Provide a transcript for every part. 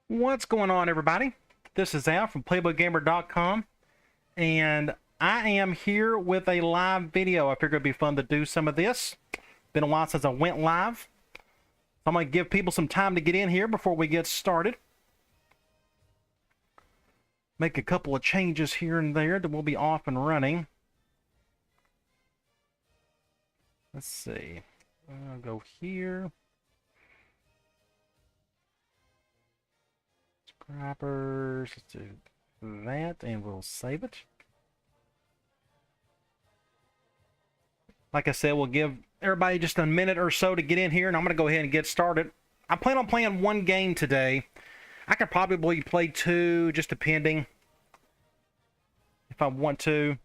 What's going on, everybody? This is Al from PlaybookGamer.com, and I am here with a live video. I figured it'd be fun to do some of this. Been a while since I went live. I'm going to give people some time to get in here before we get started. Make a couple of changes here and there, then we'll be off and running. Let's see. I'll go here. Subscribers. Let's do that, and we'll save it. Like I said, we'll give everybody just a minute or so to get in here, and I'm going to go ahead and get started. I plan on playing one game today. I could probably play two, just depending if I want to.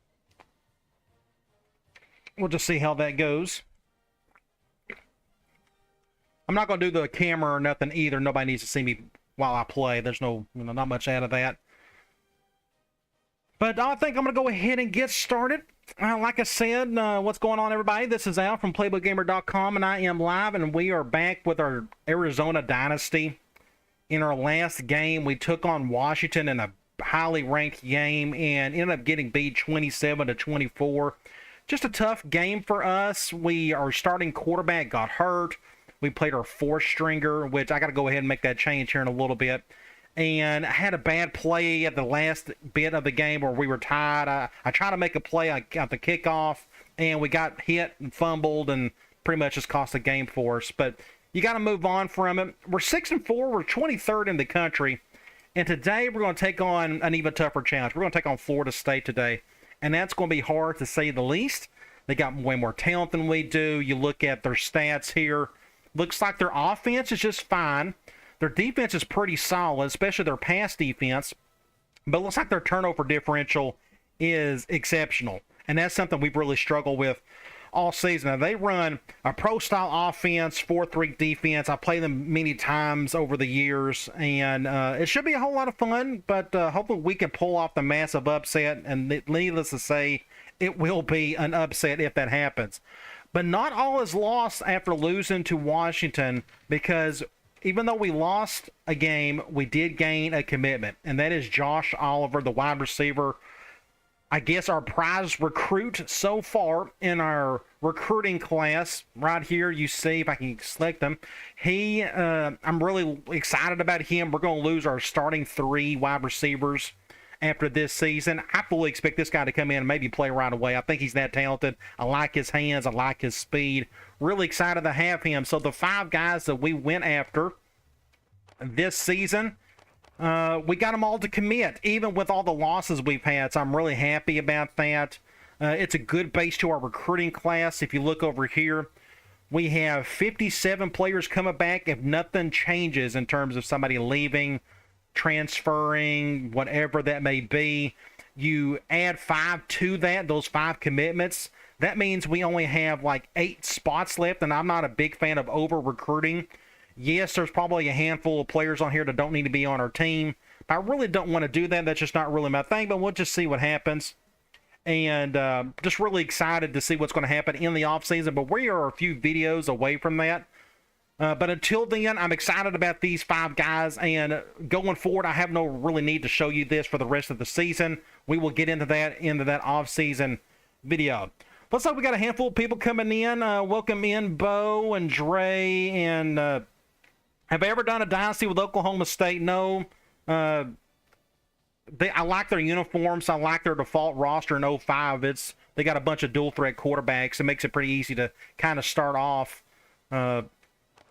We'll just see how that goes. I'm not going to do the camera or nothing either. Nobody needs to see me while I play. There's no, not much out of that. But I think I'm going to go ahead and get started. Like I said, what's going on, everybody? This is Al from PlaybookGamer.com, and I am live, and we are back with our Arizona Dynasty. In our last game, we took on Washington in a highly ranked game and ended up getting beat 27-24. Just a tough game for us. Our starting quarterback got hurt. We played our fourth stringer, which I got to go ahead and make that change here in a little bit. And I had a bad play at the last bit of the game where we were tied. I tried to make a play at the kickoff, and we got hit and fumbled and pretty much just cost the game for us. But you got to move on from it. We're 6-4. We're 23rd in the country. And today we're going to take on an even tougher challenge. We're going to take on Florida State today. And that's going to be hard to say the least. They got way more talent than we do. You look at their stats here. Looks like their offense is just fine. Their defense is pretty solid, especially their pass defense. But it looks like their turnover differential is exceptional. And that's something we've really struggled with all season. Now, they run a pro-style offense, 4-3 defense. I played them many times over the years, and it should be a whole lot of fun, but hopefully we can pull off the massive upset, and needless to say, it will be an upset if that happens. But not all is lost after losing to Washington, because even though we lost a game, we did gain a commitment, and that is Josh Oliver, the wide receiver. I guess our prize recruit so far in our recruiting class. Right here, you see, if I can select them. I'm really excited about him. We're going to lose our starting 3 wide receivers after this season. I fully expect this guy to come in and maybe play right away. I think he's that talented. I like his hands. I like his speed. Really excited to have him. So the 5 guys that we went after this season, we got them all to commit, even with all the losses we've had. So I'm really happy about that. It's a good base to our recruiting class. If you look over here, we have 57 players coming back if nothing changes in terms of somebody leaving, transferring, whatever that may be. You add 5 to that, those 5 commitments. That means we only have like 8 spots left, and I'm not a big fan of over-recruiting. Yes, there's probably a handful of players on here that don't need to be on our team. But I really don't want to do that. That's just not really my thing, but we'll just see what happens. And just really excited to see what's going to happen in the offseason. But we are a few videos away from that. But until then, I'm excited about these 5 guys. And going forward, I have no really need to show you this for the rest of the season. We will get into that offseason video. Looks like we got a handful of people coming in. Welcome in, Bo and Dre. And have I ever done a Dynasty with Oklahoma State? No. I like their uniforms. I like their default roster in 05. They got a bunch of dual threat quarterbacks. It makes it pretty easy to kind of start off. But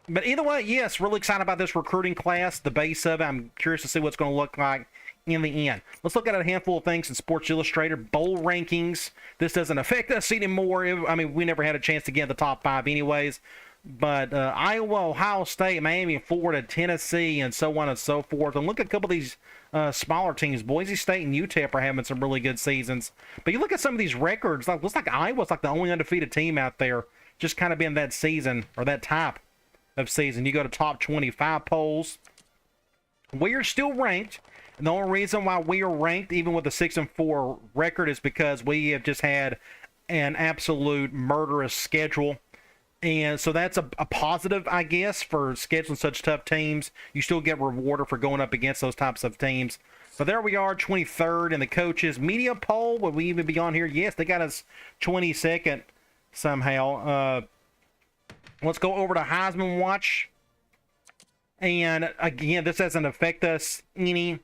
either way, yes, really excited about this recruiting class, the base of it. I'm curious to see what's going to look like in the end. Let's look at a handful of things in Sports Illustrated. Bowl rankings. This doesn't affect us anymore. I mean, we never had a chance to get in the top 5 anyways. But Iowa, Ohio State, Miami, Florida, Tennessee, and so on and so forth. And look at a couple of these smaller teams. Boise State and UTEP are having some really good seasons. But you look at some of these records. Looks like Iowa's like the only undefeated team out there. Just kind of been that season, or that type of season. You go to top 25 polls. We are still ranked. And the only reason why we are ranked, even with a 6-4 record, is because we have just had an absolute murderous schedule. And so that's a positive, I guess, for scheduling such tough teams. You still get rewarded for going up against those types of teams. But there we are, 23rd in the coaches media poll. Would we even be on here? Yes, they got us 22nd somehow. Let's go over to Heisman Watch. And again, this doesn't affect us any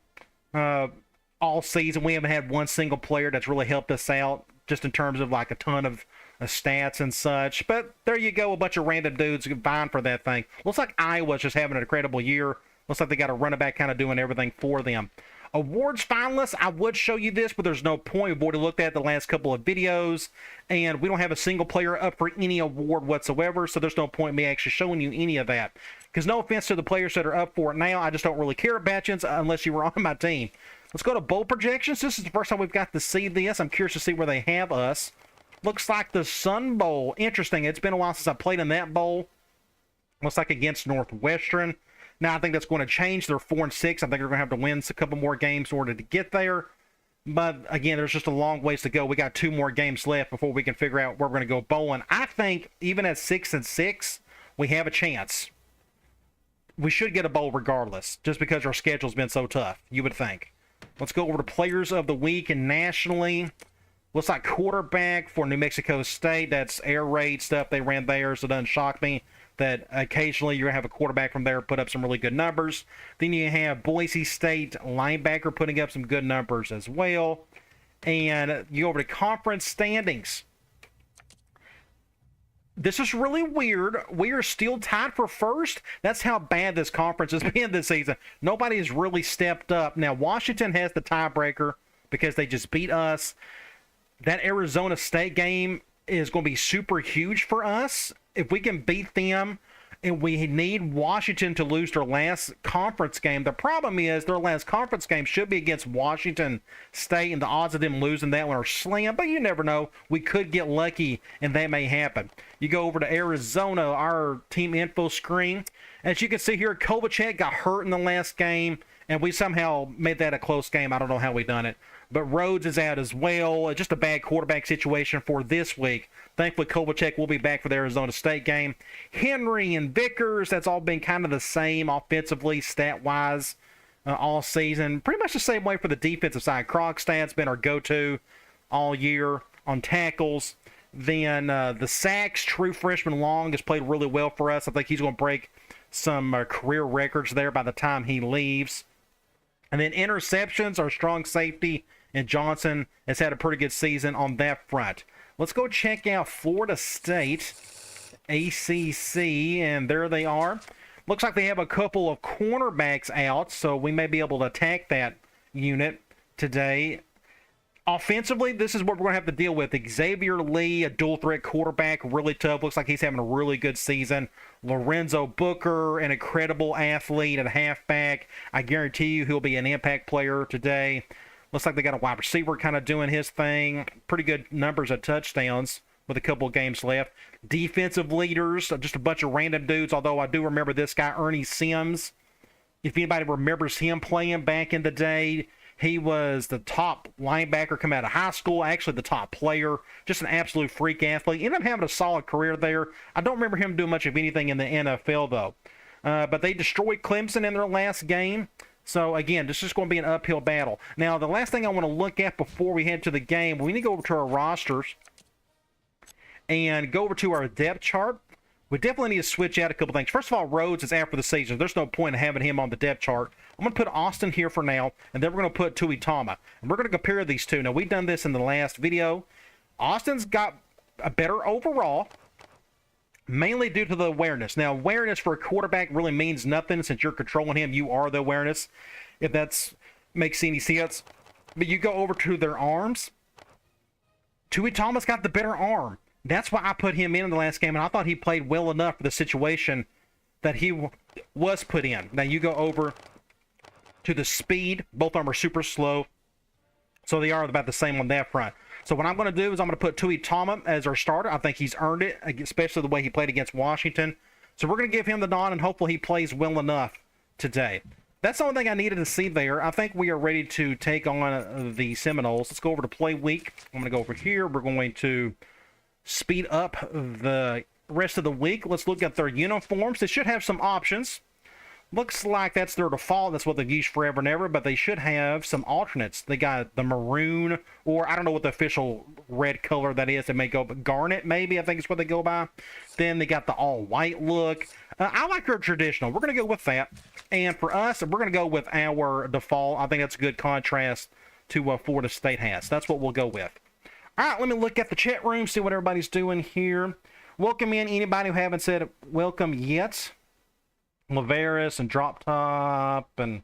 all season. We haven't had one single player that's really helped us out, just in terms of like a ton of stats and such. But there you go, a bunch of random dudes vying for that thing. Looks like Iowa's just having an incredible year. Looks like they got a running back kind of doing everything for them. Awards finalists, I would show you this, but there's no point. We've already looked at the last couple of videos, and we don't have a single player up for any award whatsoever, so there's no point in me actually showing you any of that. Because no offense to the players that are up for it now, I just don't really care about you unless you were on my team. Let's go to bowl projections. This is the first time we've got to see this. I'm curious to see where they have us. Looks like the Sun Bowl. Interesting. It's been a while since I played in that bowl. Looks like against Northwestern. Now, I think that's going to change. They're 4-6. I think they're going to have to win a couple more games in order to get there. But, again, there's just a long ways to go. We got 2 more games left before we can figure out where we're going to go bowling. I think even at 6-6, we have a chance. We should get a bowl regardless, just because our schedule's been so tough, you would think. Let's go over to Players of the Week and nationally. Looks like quarterback for New Mexico State. That's air raid stuff they ran there, so it doesn't shock me that occasionally you're going to have a quarterback from there put up some really good numbers. Then you have Boise State linebacker putting up some good numbers as well. And you go over to conference standings. This is really weird. We are still tied for first. That's how bad this conference has been this season. Nobody has really stepped up. Now, Washington has the tiebreaker because they just beat us. That Arizona State game is going to be super huge for us. If we can beat them, and we need Washington to lose their last conference game. The problem is their last conference game should be against Washington State, and the odds of them losing that one are slim, but you never know. We could get lucky, and that may happen. You go over to Arizona, our team info screen. As you can see here, Kovacic got hurt in the last game, and we somehow made that a close game. I don't know how we done it. But Rhodes is out as well. Just a bad quarterback situation for this week. Thankfully, Kovacic will be back for the Arizona State game. Henry and Vickers, that's all been kind of the same offensively, stat-wise, all season. Pretty much the same way for the defensive side. Krogstad's been our go-to all year on tackles. Then the sacks, true freshman Long has played really well for us. I think he's going to break some career records there by the time he leaves. And then interceptions, our strong safety, and Johnson has had a pretty good season on that front. Let's go check out Florida State, ACC, and there they are. Looks like they have a couple of cornerbacks out, so we may be able to attack that unit today. Offensively, this is what we're going to have to deal with. Xavier Lee, a dual-threat quarterback, really tough. Looks like he's having a really good season. Lorenzo Booker, an incredible athlete at halfback. I guarantee you he'll be an impact player today. Looks like they got a wide receiver kind of doing his thing. Pretty good numbers of touchdowns with a couple of games left. Defensive leaders, just a bunch of random dudes, although I do remember this guy, Ernie Sims. If anybody remembers him playing back in the day, he was the top linebacker coming out of high school, actually the top player, just an absolute freak athlete. Ended up having a solid career there. I don't remember him doing much of anything in the NFL, though. But they destroyed Clemson in their last game. So, again, this is going to be an uphill battle. Now, the last thing I want to look at before we head to the game, we need to go over to our rosters and go over to our depth chart. We definitely need to switch out a couple things. First of all, Rhodes is out for the season. There's no point in having him on the depth chart. I'm going to put Austin here for now, and then we're going to put Tuitama. And we're going to compare these two. Now, we've done this in the last video. Austin's got a better overall, mainly due to the awareness. Now, awareness for a quarterback really means nothing since you're controlling him. You are the awareness, if that makes any sense. But you go over to their arms. Tuitama's got the better arm. That's why I put him in the last game, and I thought he played well enough for the situation that he was put in. Now, you go over to the speed. Both of them are super slow, so they are about the same on that front. So what I'm going to do is I'm going to put Tuitama as our starter. I think he's earned it, especially the way he played against Washington. So we're going to give him the nod, and hopefully he plays well enough today. That's the only thing I needed to see there. I think we are ready to take on the Seminoles. Let's go over to Play Week. I'm going to go over here. We're going to speed up the rest of the week. Let's look at their uniforms. They should have some options. Looks like that's their default. That's what they've used forever and ever, but they should have some alternates. They got the maroon, or I don't know what the official red color that is. They may go, but garnet maybe, I think is what they go by. Then they got the all-white look. I like their traditional. We're going to go with that. And for us, we're going to go with our default. I think that's a good contrast to what Florida State has. That's what we'll go with. All right, let me look at the chat room, see what everybody's doing here. Welcome in anybody who haven't said welcome yet. Laveris and Drop Top and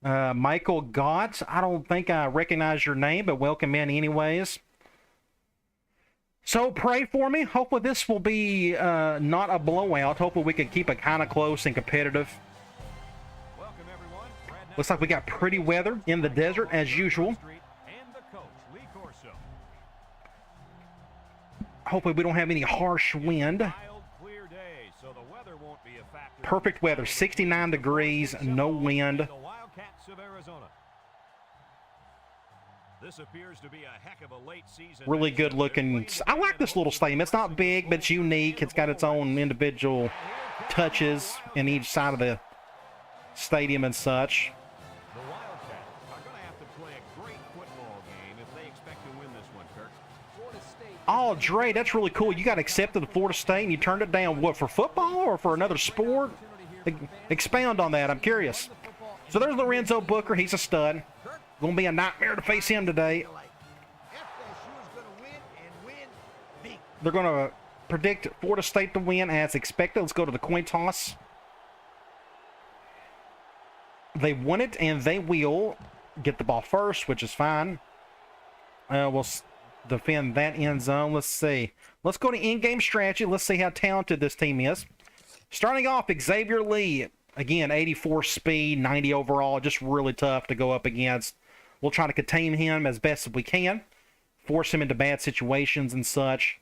Michael Gott. I don't think I recognize your name, but welcome in anyways. So pray for me. Hopefully this will be not a blowout. Hopefully we can keep it kind of close and competitive. Welcome, everyone. Looks like we got pretty weather in the desert as usual. Hopefully we don't have any harsh wind. Perfect weather, 69 degrees, no wind. The Wildcats of Arizona. This appears to be a heck of a late season. Really good looking. I like this little stadium. It's not big, but it's unique. It's got its own individual touches in each side of the stadium and such. The Wildcats are going to have to play a great football game if they expect to win this one, Kirk. Florida State. Oh, Dre, that's really cool. You got accepted to Florida State and you turned it down, what, for football or for another sport? Expound on that. I'm curious. So there's Lorenzo Booker. He's a stud. Going to be a nightmare to face him today. They're going to predict Florida State to win as expected. Let's go to the coin toss. They won it, and they will get the ball first, which is fine. We'll defend that end zone. Let's see. Let's go to in-game strategy. Let's see how talented this team is. Starting off, Xavier Lee. Again, 84 speed, 90 overall. Just really tough to go up against. We'll try to contain him as best as we can. Force him into bad situations and such.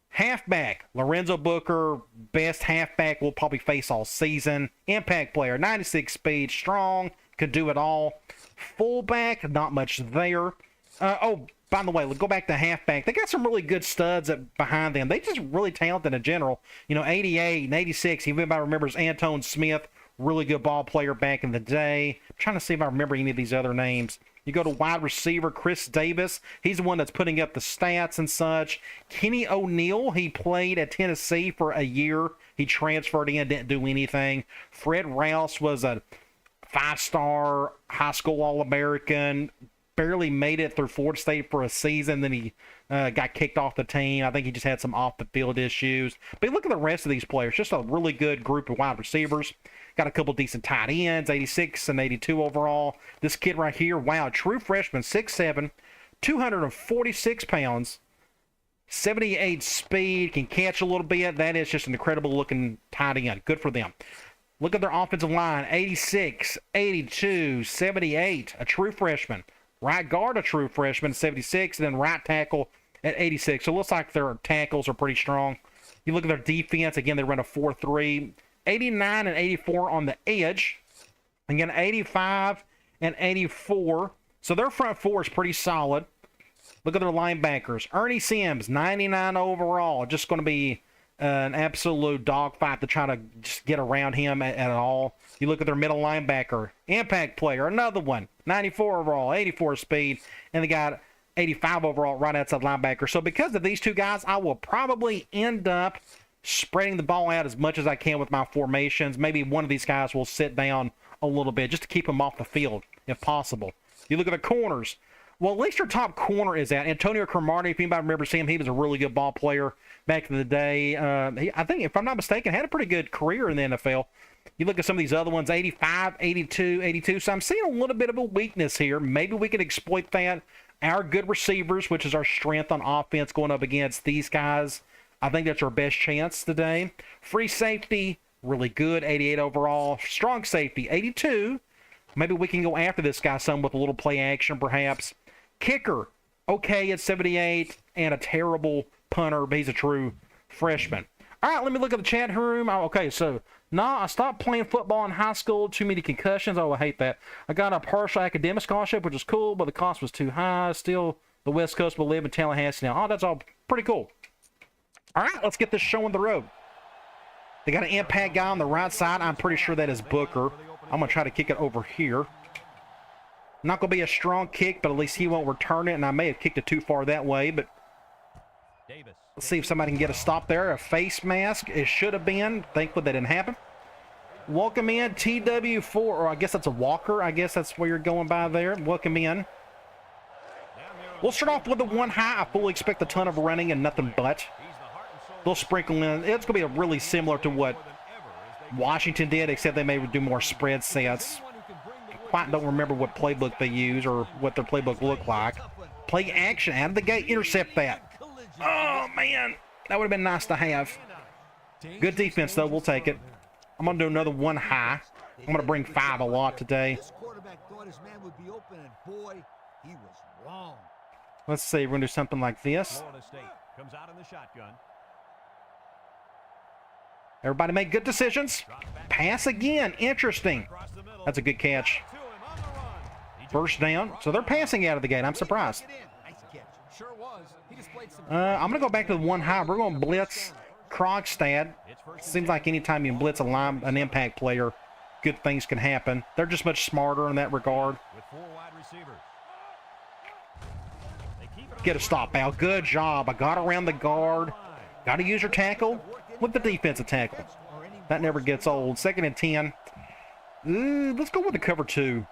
Halfback, Lorenzo Booker. Best halfback we'll probably face all season. Impact player, 96 speed, strong. Could do it all. Fullback, not much there. By the way, let's go back to halfback. They got some really good studs behind them. They just really talented in general. You know, 88 and 86, if anybody remembers Antone Smith, really good ball player back in the day. I'm trying to see if I remember any of these other names. You go to wide receiver, Chris Davis. He's the one that's putting up the stats and such. Kenny O'Neal, he played at Tennessee for a year. He transferred in, didn't do anything. Fred Rouse was a 5-star high school All-American. Barely made it through Florida State for a season. Then he got kicked off the team. I think he just had some off-the-field issues. But look at the rest of these players. Just a really good group of wide receivers. Got a couple decent tight ends, 86 and 82 overall. This kid right here, wow, true freshman, 6'7", 246 pounds, 78 speed, can catch a little bit. That is just an incredible-looking tight end. Good for them. Look at their offensive line, 86, 82, 78, a true freshman. Right guard, a true freshman, 76, and then right tackle at 86. So it looks like their tackles are pretty strong. You look at their defense, again, they run a 4-3. 89 and 84 on the edge. Again, 85 and 84. So their front four is pretty solid. Look at their linebackers. Ernie Sims, 99 overall. Just going to be an absolute dogfight to try to just get around him at all. You look at their middle linebacker, impact player, another one, 94 overall, 84 speed, and they got 85 overall right outside linebacker. So because of these two guys, I will probably end up spreading the ball out as much as I can with my formations. Maybe one of these guys will sit down a little bit just to keep him off the field if possible. You look at the corners. Well, at least your top corner is out. Antonio Cromartie, if anybody remembers him, he was a really good ball player back in the day. I think, if I'm not mistaken, had a pretty good career in the NFL. You look at some of these other ones, 85, 82, 82. So I'm seeing a little bit of a weakness here. Maybe we can exploit that. Our good receivers, which is our strength on offense going up against these guys, I think that's our best chance today. Free safety, really good, 88 overall. Strong safety, 82. Maybe we can go after this guy some with a little play action, perhaps. Kicker, okay at 78, and a terrible punter, but he's a true freshman. All right, let me look at the chat room. Oh, okay, so, I stopped playing football in high school. Too many concussions. Oh, I hate that. I got a partial academic scholarship, which is cool, but the cost was too high. Still, the West Coast will live in Tallahassee now. Oh, that's all pretty cool. All right, let's get this show on the road. They got an impact guy on the right side. I'm pretty sure that is Booker. I'm going to try to kick it over here. Not going to be a strong kick, but at least he won't return it. And I may have kicked it too far that way, but let's see if somebody can get a stop there. A face mask. It should have been. Thankfully, that didn't happen. Welcome in, TW4, or I guess that's a Walker. I guess that's where you're going by there. Welcome in. We'll start off with the one high. I fully expect a ton of running and nothing but. They'll sprinkle in. It's going to be really similar to what Washington did, except they may do more spread sets. Quite don't remember what playbook they use or what their playbook looked like. Play action out of the gate. Intercept that. Oh, man. That would have been nice to have. Good defense, though. We'll take it. I'm going to do another one high. I'm going to bring 5 a lot today. Let's see. We're going to do something like this. Everybody make good decisions. Pass again. Interesting. That's a good catch. First down. So they're passing out of the gate. I'm surprised. I'm going to go back to the one high. We're going to blitz Krogstad. Seems like anytime you blitz an impact player, good things can happen. They're just much smarter in that regard. Get a stop, Al. Good job. I got around the guard. Got to use your tackle with the defensive tackle. That never gets old. 2nd and 10. Let's go with the cover 2.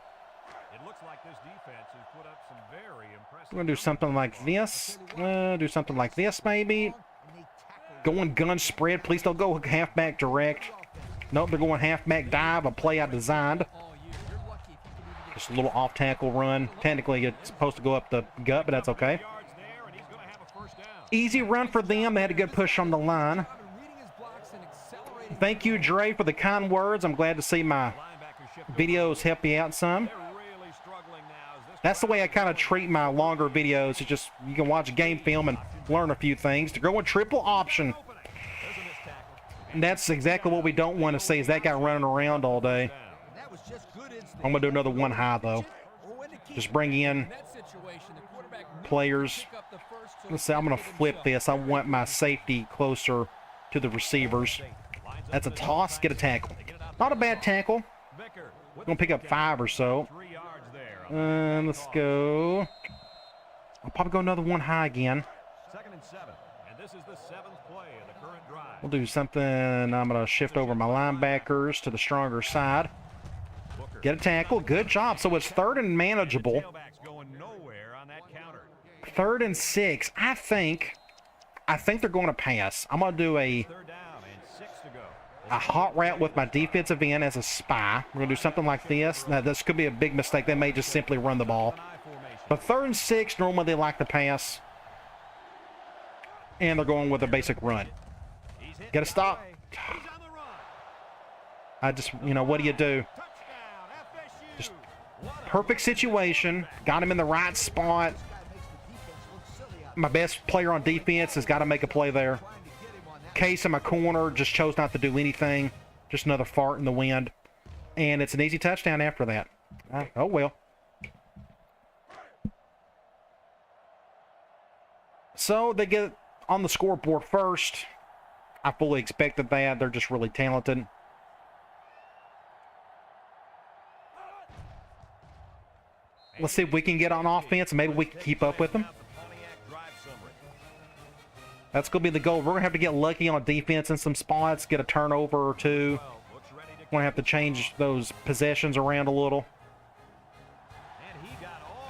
We're going to do something like this. Do something like this, maybe. Going gun spread. Please don't go halfback direct. Nope, they're going halfback dive, a play I designed. Just a little off-tackle run. Technically, it's supposed to go up the gut, but that's okay. Easy run for them. They had a good push on the line. Thank you, Dre, for the kind words. I'm glad to see my videos help you out some. That's the way I kind of treat my longer videos. It's just, you can watch game film and learn a few things. To go with triple option. And that's exactly what we don't want to see, is that guy running around all day. I'm going to do another one high, though. Just bring in players. Let's see, I'm going to flip this. I want my safety closer to the receivers. That's a toss. Get a tackle. Not a bad tackle. I'm going to pick up 5 or so. Let's go. I'll probably go another one high again. We'll do something. I'm going to shift over my linebackers to the stronger side. Get a tackle. Good job. So it's 3rd and manageable. 3rd and 6. I think they're going to pass. I'm going to do a hot route with my defensive end as a spy. We're going to do something like this. Now, this could be a big mistake. They may just simply run the ball. But 3rd and 6, normally they like to pass. And they're going with a basic run. Get a stop. I just, what do you do? Just perfect situation. Got him in the right spot. My best player on defense has got to make a play there. Case in my corner just chose not to do anything. Just another fart in the wind. And it's an easy touchdown after that. Oh, well. So they get on the scoreboard first. I fully expected that. They're just really talented. Let's see if we can get on offense and maybe we can keep up with them. That's going to be the goal. We're going to have to get lucky on defense in some spots, get a turnover or two. We're going to have to change those possessions around a little.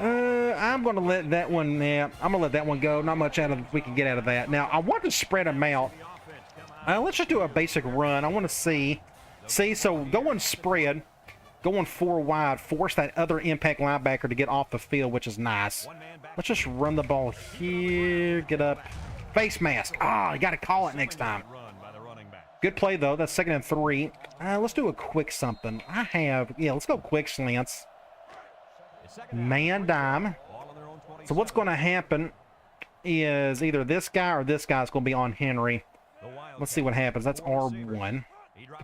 I'm going to let that one, I'm going to let that one go. Not much we can get out of that. Now, I want to spread them out. Let's just do a basic run. I want to see. So going spread, going 4 wide, force that other impact linebacker to get off the field, which is nice. Let's just run the ball here, get up. Face mask. You got to call it next time. Good play, though. That's 2nd and 3. Let's do a quick something. Let's go quick slants. Man dime. So what's going to happen is either this guy or this guy's going to be on Henry. Let's see what happens. That's R1.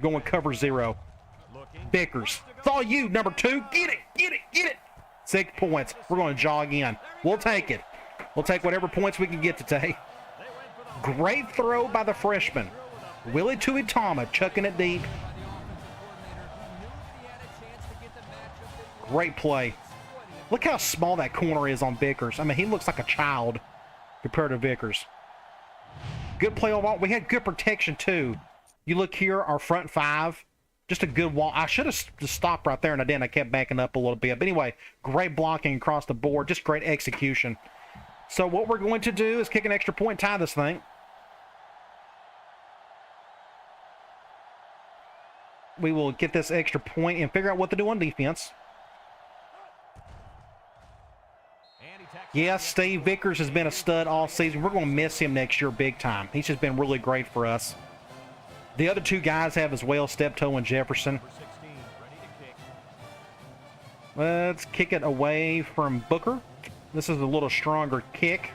Going cover 0. Vickers. It's all you, number 2. Get it, get it, get it. 6 points. We're going to jog in. We'll take it. We'll take whatever points we can get today. Great throw by the freshman. Willie Tuitama chucking it deep. Great play. Look how small that corner is on Vickers. I mean, he looks like a child compared to Vickers. Good play overall. We had good protection, too. You look here, our front five. Just a good wall. I should have just stopped right there, and I didn't. I kept backing up a little bit. But anyway, great blocking across the board. Just great execution. So what we're going to do is kick an extra point, tie this thing. We will get this extra point and figure out what to do on defense. Yes, Steve Vickers has been a stud all season. We're going to miss him next year big time. He's just been really great for us. The other two guys have as well, Steptoe and Jefferson. Let's kick it away from Booker. This is a little stronger kick.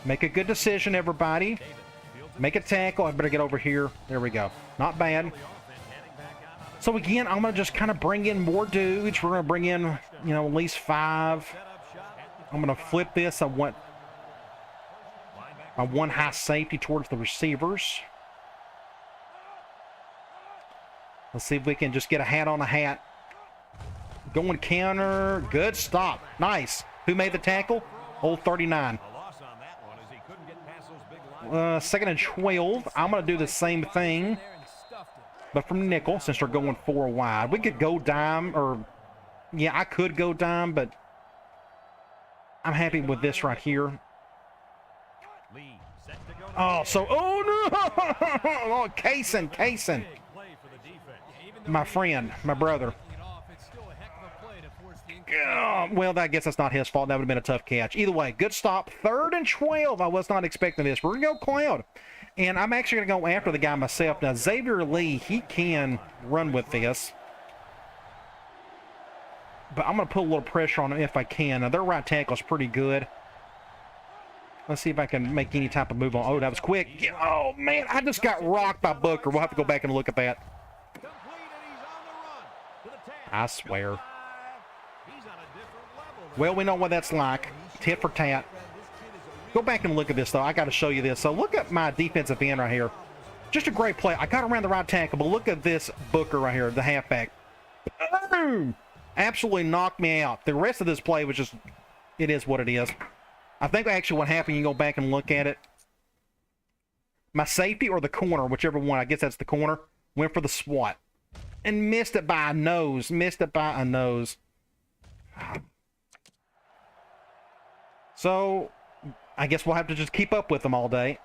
Make a good decision, everybody. Make a tackle. I better get over here. There we go. Not bad. So again, I'm going to just kind of bring in more dudes. We're going to bring in, you know, at least 5. I'm going to flip this. I want my one high safety towards the receivers. Let's see if we can just get a hat on a hat. Going counter. Good stop. Nice. Who made the tackle? Old 39. Second and 12. I'm going to do the same thing, but from nickel, since they're going 4 wide. We could go dime, or yeah, I could go dime, but I'm happy with this right here. Oh, so, oh no! Oh, Kaysen. My friend, my brother. Well, I guess that's not his fault. That would have been a tough catch. Either way, good stop. 3rd and 12. I was not expecting this. We're going to go Cloud. And I'm actually going to go after the guy myself. Now, Xavier Lee, he can run with this. But I'm going to put a little pressure on him if I can. Now, their right tackle is pretty good. Let's see if I can make any type of move on. Oh, that was quick. Oh, man, I just got rocked by Booker. We'll have to go back and look at that. I swear. Well, we know what that's like. Tit for tat. Go back and look at this, though. I got to show you this. So look at my defensive end right here. Just a great play. I got around the right tackle, but look at this Booker right here, the halfback. Boom! Absolutely knocked me out. The rest of this play was just, it is what it is. I think actually what happened, you go back and look at it. My safety or the corner, whichever one, I guess that's the corner, went for the swat. And missed it by a nose. Missed it by a nose. So, I guess we'll have to just keep up with them all day.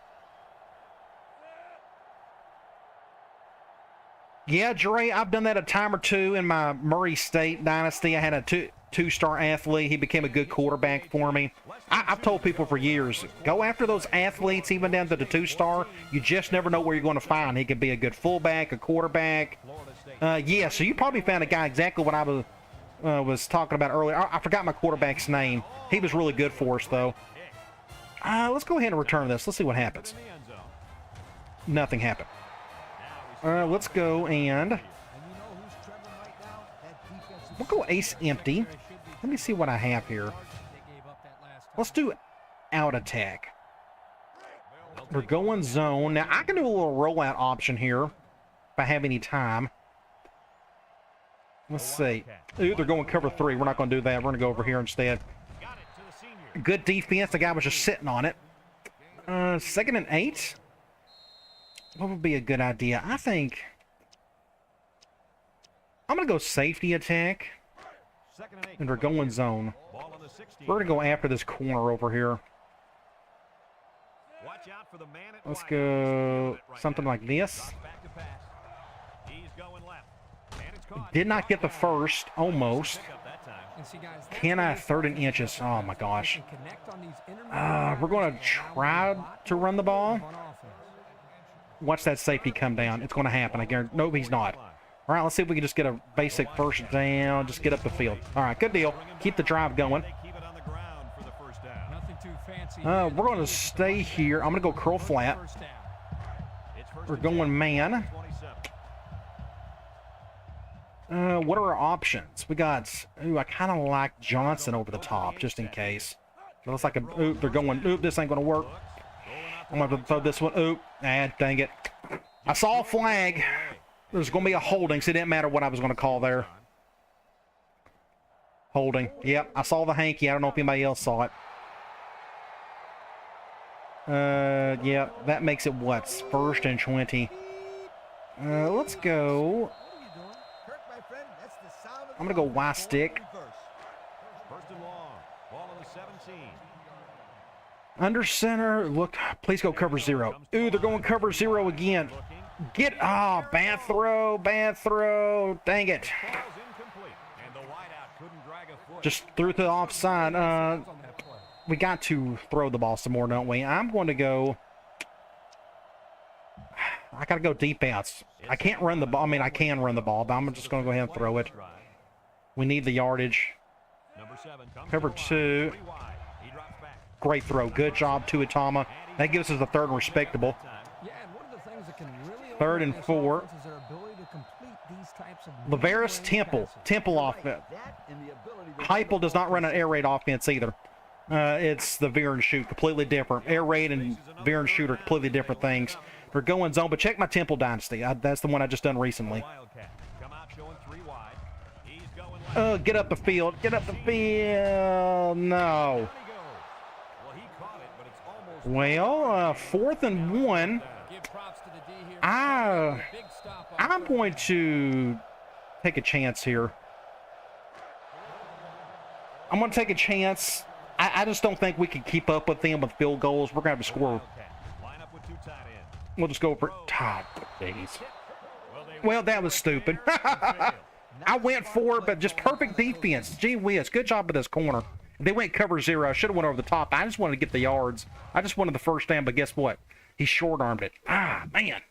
Yeah, Dre, I've done that a time or two in my Murray State Dynasty. I had a two-star athlete. He became a good quarterback for me. I've told people for years, go after those athletes, even down to the 2-star. You just never know where you're going to find. He could be a good fullback, a quarterback. Yeah, so you probably found a guy exactly what I was talking about earlier. I forgot my quarterback's name. He was really good for us, though. Let's go ahead and return this. Let's see what happens. Nothing happened. Let's go and we'll go ace empty. Let me see what I have here. Let's do out attack. We're going zone. Now, I can do a little rollout option here if I have any time. Let's see. Ooh, they're going cover 3. We're not going to do that. We're going to go over here instead. Good defense. The guy was just sitting on it. 2nd and 8. What would be a good idea? I think I'm going to go safety attack. And we're going zone. We're going to go after this corner over here. Let's go something like this. Did not get the first, almost. Can I 3rd and inches? Oh my gosh. We're going to try to run the ball. Watch that safety come down. It's going to happen. I guarantee. Nope, he's not. All right, let's see if we can just get a basic first down. Just get up the field. All right, good deal. Keep the drive going. We're going to stay here. I'm going to go curl flat. We're going man. What are our options? We got, ooh, I kind of like Johnson over the top, just in case. It looks like a, ooh, they're going, ooh, this ain't going to work. I'm going to throw this one. Oop. Ah, dang it. I saw a flag. There's going to be a holding, so it didn't matter what I was going to call there. Holding. Yep, I saw the hanky. I don't know if anybody else saw it. Yeah, that makes it what? 1st and 20. Let's go. I'm going to go Y stick. First and long. Ball on the 17. Under center. Look, please go cover 0. Ooh, they're going cover 0 again. Get, oh, bad throw, bad throw. Dang it. Just threw it to the offside. We got to throw the ball some more, don't we? I'm going to go. I got to go defense. I can't run the ball. I mean, I can run the ball, but I'm just going to go ahead and throw it. We need the yardage. Cover 2. Great throw. Good job, Tuatama. That gives us a 3rd and respectable. 3rd and 4. Lavera's Temple offense. Heupel does not run an air raid offense either. It's the veer and shoot, completely different. Air raid and veer and shoot are completely different things. They're going zone, but check my Temple Dynasty. That's the one I just done recently. Get up the field. Get up the field. No. Well, 4th and 1. I'm going to take a chance here. I'm going to take a chance. I just don't think we can keep up with them with field goals. We're going to have to score. We'll just go for top. Jeez. Well, that was stupid. I went for it, but just perfect defense. Gee whiz. Good job with this corner. They went cover 0. I should have went over the top. I just wanted to get the yards. I just wanted the first down, but guess what? He short-armed it. Ah, man.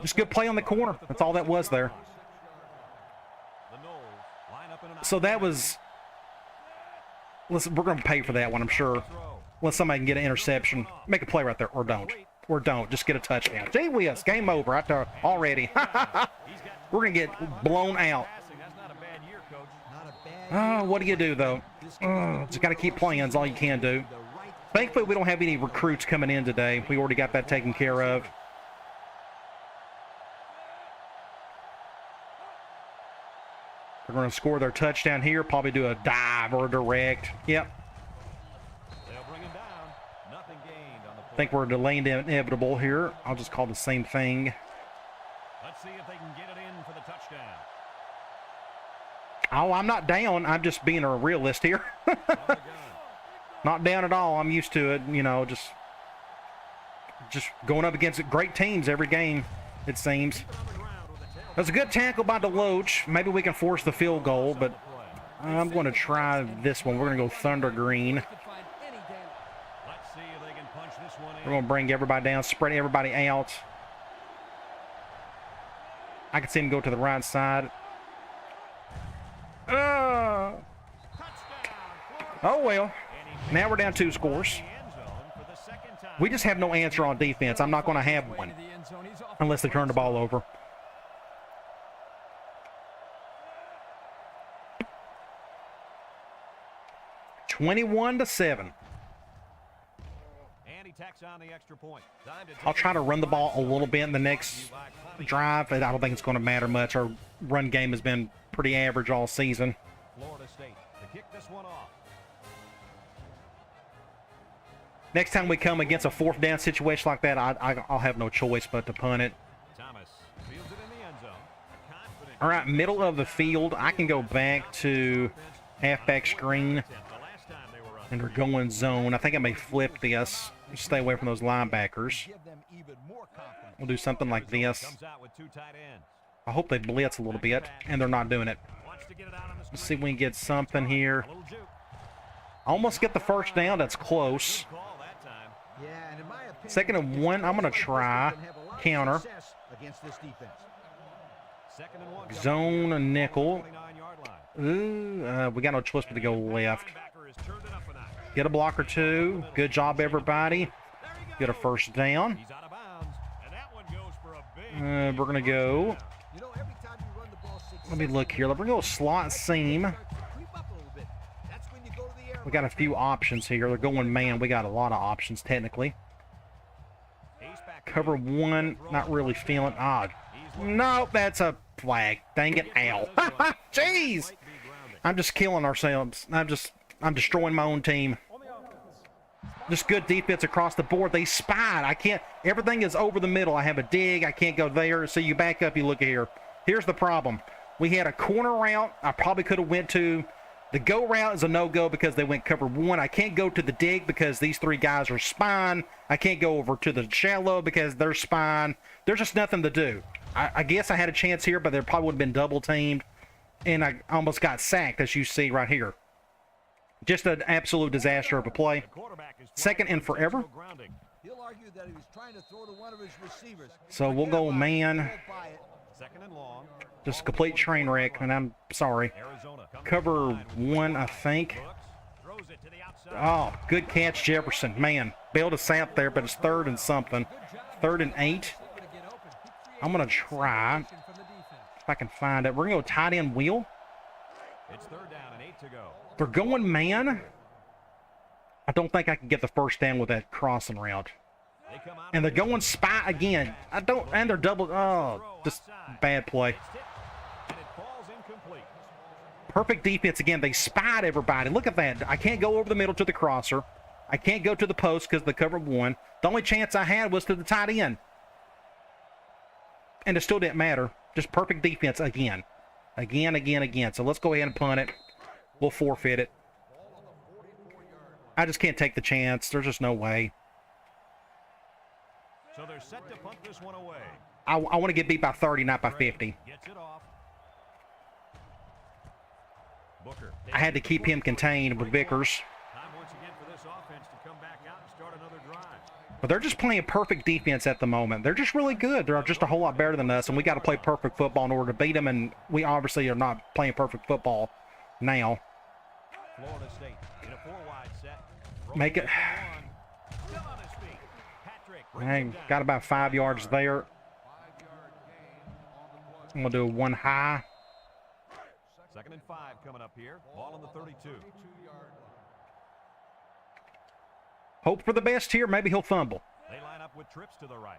Just good play on the corner. That's all that was there. So that was... Listen, we're going to pay for that one, I'm sure. Unless somebody can get an interception. Make a play right there, or don't. Or don't. Just get a touchdown. Gee whiz, game over right there already. We're going to get blown out. What do you do, though? Just got to keep playing. That's all you can do. Thankfully, we don't have any recruits coming in today. We already got that taken care of. They're going to score their touchdown here. Probably do a dive or a direct. Yep. I think we're delaying the inevitable here. I'll just call the same thing. Let's see if they can get it in for the touchdown. Oh, I'm not down. I'm just being a realist here. Not down at all. I'm used to it. You know, just going up against great teams every game, it seems. That's a good tackle by DeLoach. Maybe we can force the field goal, but I'm going to try this one. We're going to go Thunder Green. We're going to bring everybody down, spread everybody out. I can see him go to the right side. Oh, well. Now we're down 2 scores. We just have no answer on defense. I'm not going to have one unless they turn the ball over. (21-7). I'll try to run the ball a little bit in the next drive, but I don't think it's going to matter much. Our run game has been pretty average all season. Florida State to kick this one off. Next time we come against a 4th down situation like that, I'll have no choice but to punt it. Thomas fields it in the end zone. All right, middle of the field. I can go back to halfback screen, and they're going zone. I think I may flip this. Stay away from those linebackers. We'll do something like this. I hope they blitz a little bit, and they're not doing it. Let's see if we can get something here. Almost get the first down. That's close. 2nd and 1. I'm going to try counter. Zone a nickel. Ooh, we got no choice but to go left. Get a block or 2. Good job, everybody. Get a first down. We're going to go. Let me look here. We're going to go slot seam. We got a few options here. They're going man. We got a lot of options, technically. Cover one, not really feeling odd. No, that's a flag. Dang it, ow. Jeez! I'm just killing ourselves. I'm destroying my own team. Just good defense across the board. They spied. I can't, everything is over the middle. I have a dig. I can't go there. So you back up, you look here. Here's the problem. We had a corner route. I probably could have went to. The go route is a no-go because they went cover one. I can't go to the dig because these three guys are spine. I can't go over to the shallow because they're spine. There's just nothing to do. I guess I had a chance here, but there probably would have been double-teamed. And I almost got sacked, as you see right here. Just an absolute disaster of a play. Second and forever. So we'll go man. Just a complete train wreck, and I'm sorry. Cover one, I think. Oh, good catch, Jefferson. Man, bailed us out there, but it's 3rd and something. 3rd and 8. I'm going to try, if I can find it. We're going to go tight end wheel. It's 3rd down and 8 to go. They're going man. I don't think I can get the first down with that crossing route. And they're going spy again. And they're double. Oh, just bad play. Perfect defense again. They spied everybody. Look at that. I can't go over the middle to the crosser. I can't go to the post because the cover one. The only chance I had was to the tight end. And it still didn't matter. Just perfect defense again. Again. So let's go ahead and punt it. We'll forfeit it. I just can't take the chance. There's just no way. So they're set to punt this one away. I want to get beat by 30, not by 50. Gets it off. Booker. I had to keep him contained with Vickers. Time once again for this offense to come back out and start another drive. But they're just playing perfect defense at the moment. They're just really good. They're just a whole lot better than us, and we got to play perfect football in order to beat them, and we obviously are not playing perfect football now. Florida State in a 4-wide set. Make it. I got about 5 yards there. I'm going to do one high. 2nd and 5 coming up here. Ball on the 32. Hope for the best here. Maybe he'll fumble. They line up with trips to the right.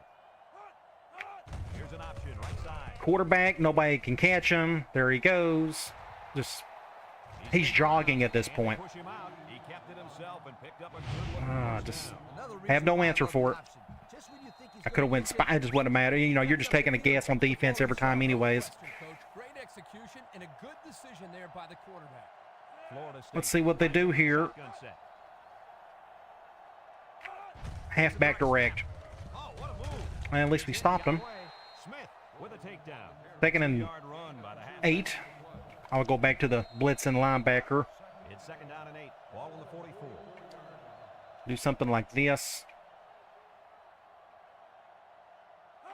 Here's an option right side. Quarterback, nobody can catch him. There he goes. Just, he's jogging at this point. He kept it himself and picked up a good one. Just have no answer for it. I could have went spy. It just wouldn't matter. You know, you're just taking a guess on defense every time anyways. Great execution and a good decision there by the quarterback. Let's see what they do here. Halfback direct. And at least we stopped him. 2nd and 8. I'll go back to the blitzing linebacker. It's 2nd down and 8. Ball on the 44. Do something like this.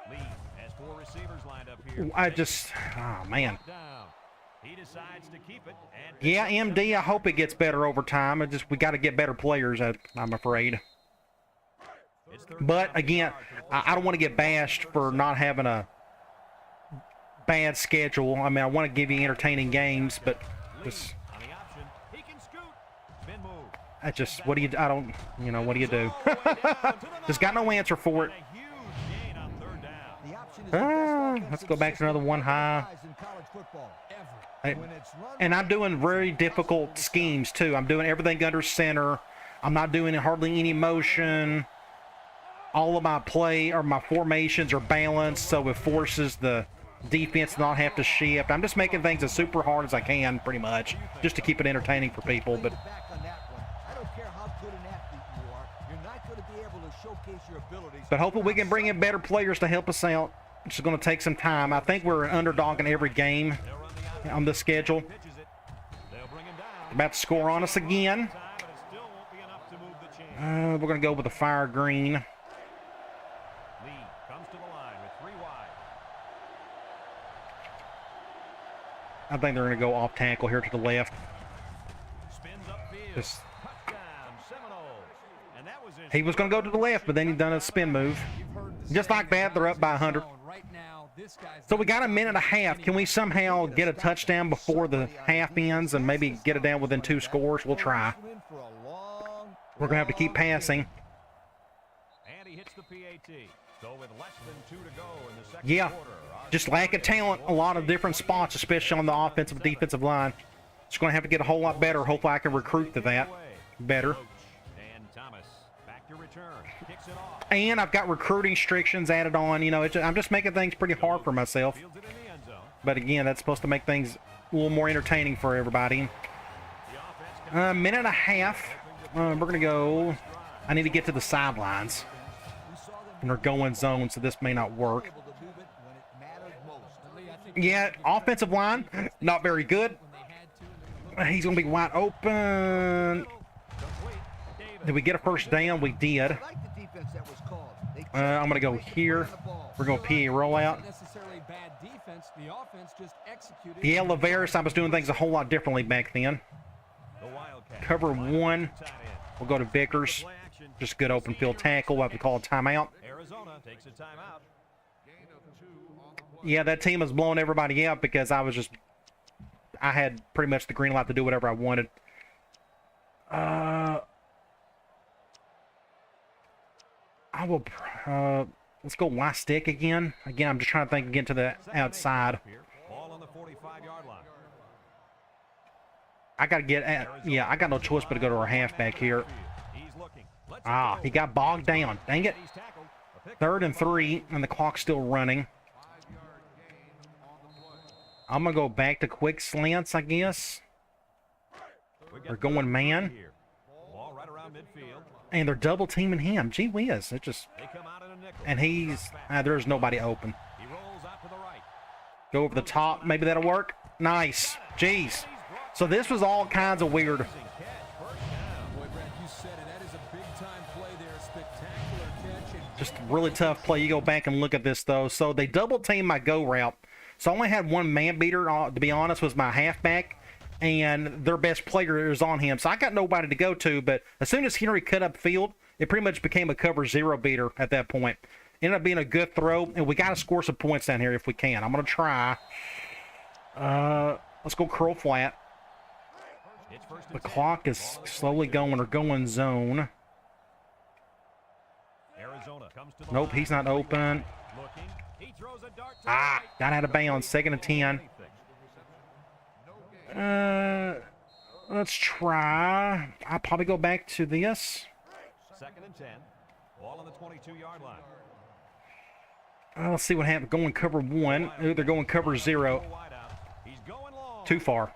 Lee has 4 receivers lined up here. Oh man. He decides to keep it. Yeah, MD, I hope it gets better over time. We got to get better players, I'm afraid. But again, I don't want to get bashed for not having a bad schedule. I mean, I want to give you entertaining games, but just what do you do? Just got no answer for it. Let's go back to another one high. And I'm doing very difficult schemes too. I'm doing everything under center. I'm not doing hardly any motion. All of my play or my formations are balanced, so it forces the defense to not have to shift. I'm just making things as super hard as I can, pretty much, just to keep it entertaining for people. But hopefully we can bring in better players to help us out. It's just going to take some time. I think we're an underdog in every game on the schedule. About to score on us again. We're going to go with the fire green. I think they're going to go off tackle here to the left. He was going to go to the left, but then he done a spin move. Just like that, they're up by 100. So we got a minute and a half. Can we somehow get a touchdown before the half ends and maybe get it down within 2 scores? We'll try. We're going to have to keep passing. And he hits the PAT. So with less than 2 to go in the second Yeah, quarter, just lack of talent, a lot of different spots, especially on the offensive and defensive line. It's going to have to get a whole lot better. Hopefully I can recruit to that better. And Thomas back to return. Kicks it off. And I've got recruiting restrictions added on. You know, I'm just making things pretty hard for myself. Fields it in the end zone. But again, that's supposed to make things a little more entertaining for everybody. The offense Minute and a half. We're going to go. I need to get to the sidelines. And they're going zone, so this may not work. Yeah, offensive line, not very good. He's going to be wide open. Did we get a first down? We did. I'm going to go here. We're going to PA rollout. Yeah, Laveris, I was doing things a whole lot differently back then. Cover one. We'll go to Vickers. Just good open field tackle. We'll have to call a timeout. Arizona takes a timeout. Yeah, that team was blowing everybody out because I had pretty much the green light to do whatever I wanted. I will, let's go Y stick again. Again, I'm just trying to think again to the outside. Ball on the 45-yard line. I got to get at, yeah, I got no choice but to go to our halfback here. He's looking. Ah, he got bogged down. Dang it. 3rd and 3, and the clock's still running. I'm going to go back to quick slants, I guess. They're going man. Ball right around midfield. And they're double teaming him. Gee whiz. It just, They come out in a nickel. and he's, there's nobody open. He rolls out to the right. Go over the top. Maybe that'll work. Nice. Jeez. So this was all kinds of weird. Boy, Brad, you said it. That is a big-time play there. A spectacular catch. And Just a really tough play. You go back and look at this, though. So they double teamed my go route. So I only had one man beater, to be honest, was my halfback. And their best player is on him. So I got nobody to go to. But as soon as Henry cut up field, it pretty much became a cover 0 beater at that point. Ended up being a good throw. And we got to score some points down here if we can. I'm going to try. Let's go curl flat. The clock is slowly going or going zone. Arizona comes to the Nope, line. he's not open. Looking. He throws a dart to Ah, the got out of bounds. 2nd and 10. Let's try. I'll probably go back to this. 2nd and 10. Ball on the 22-yard line. Let's see what happens. Going cover 1. Ooh, they're going cover 0. He's going long. Too far.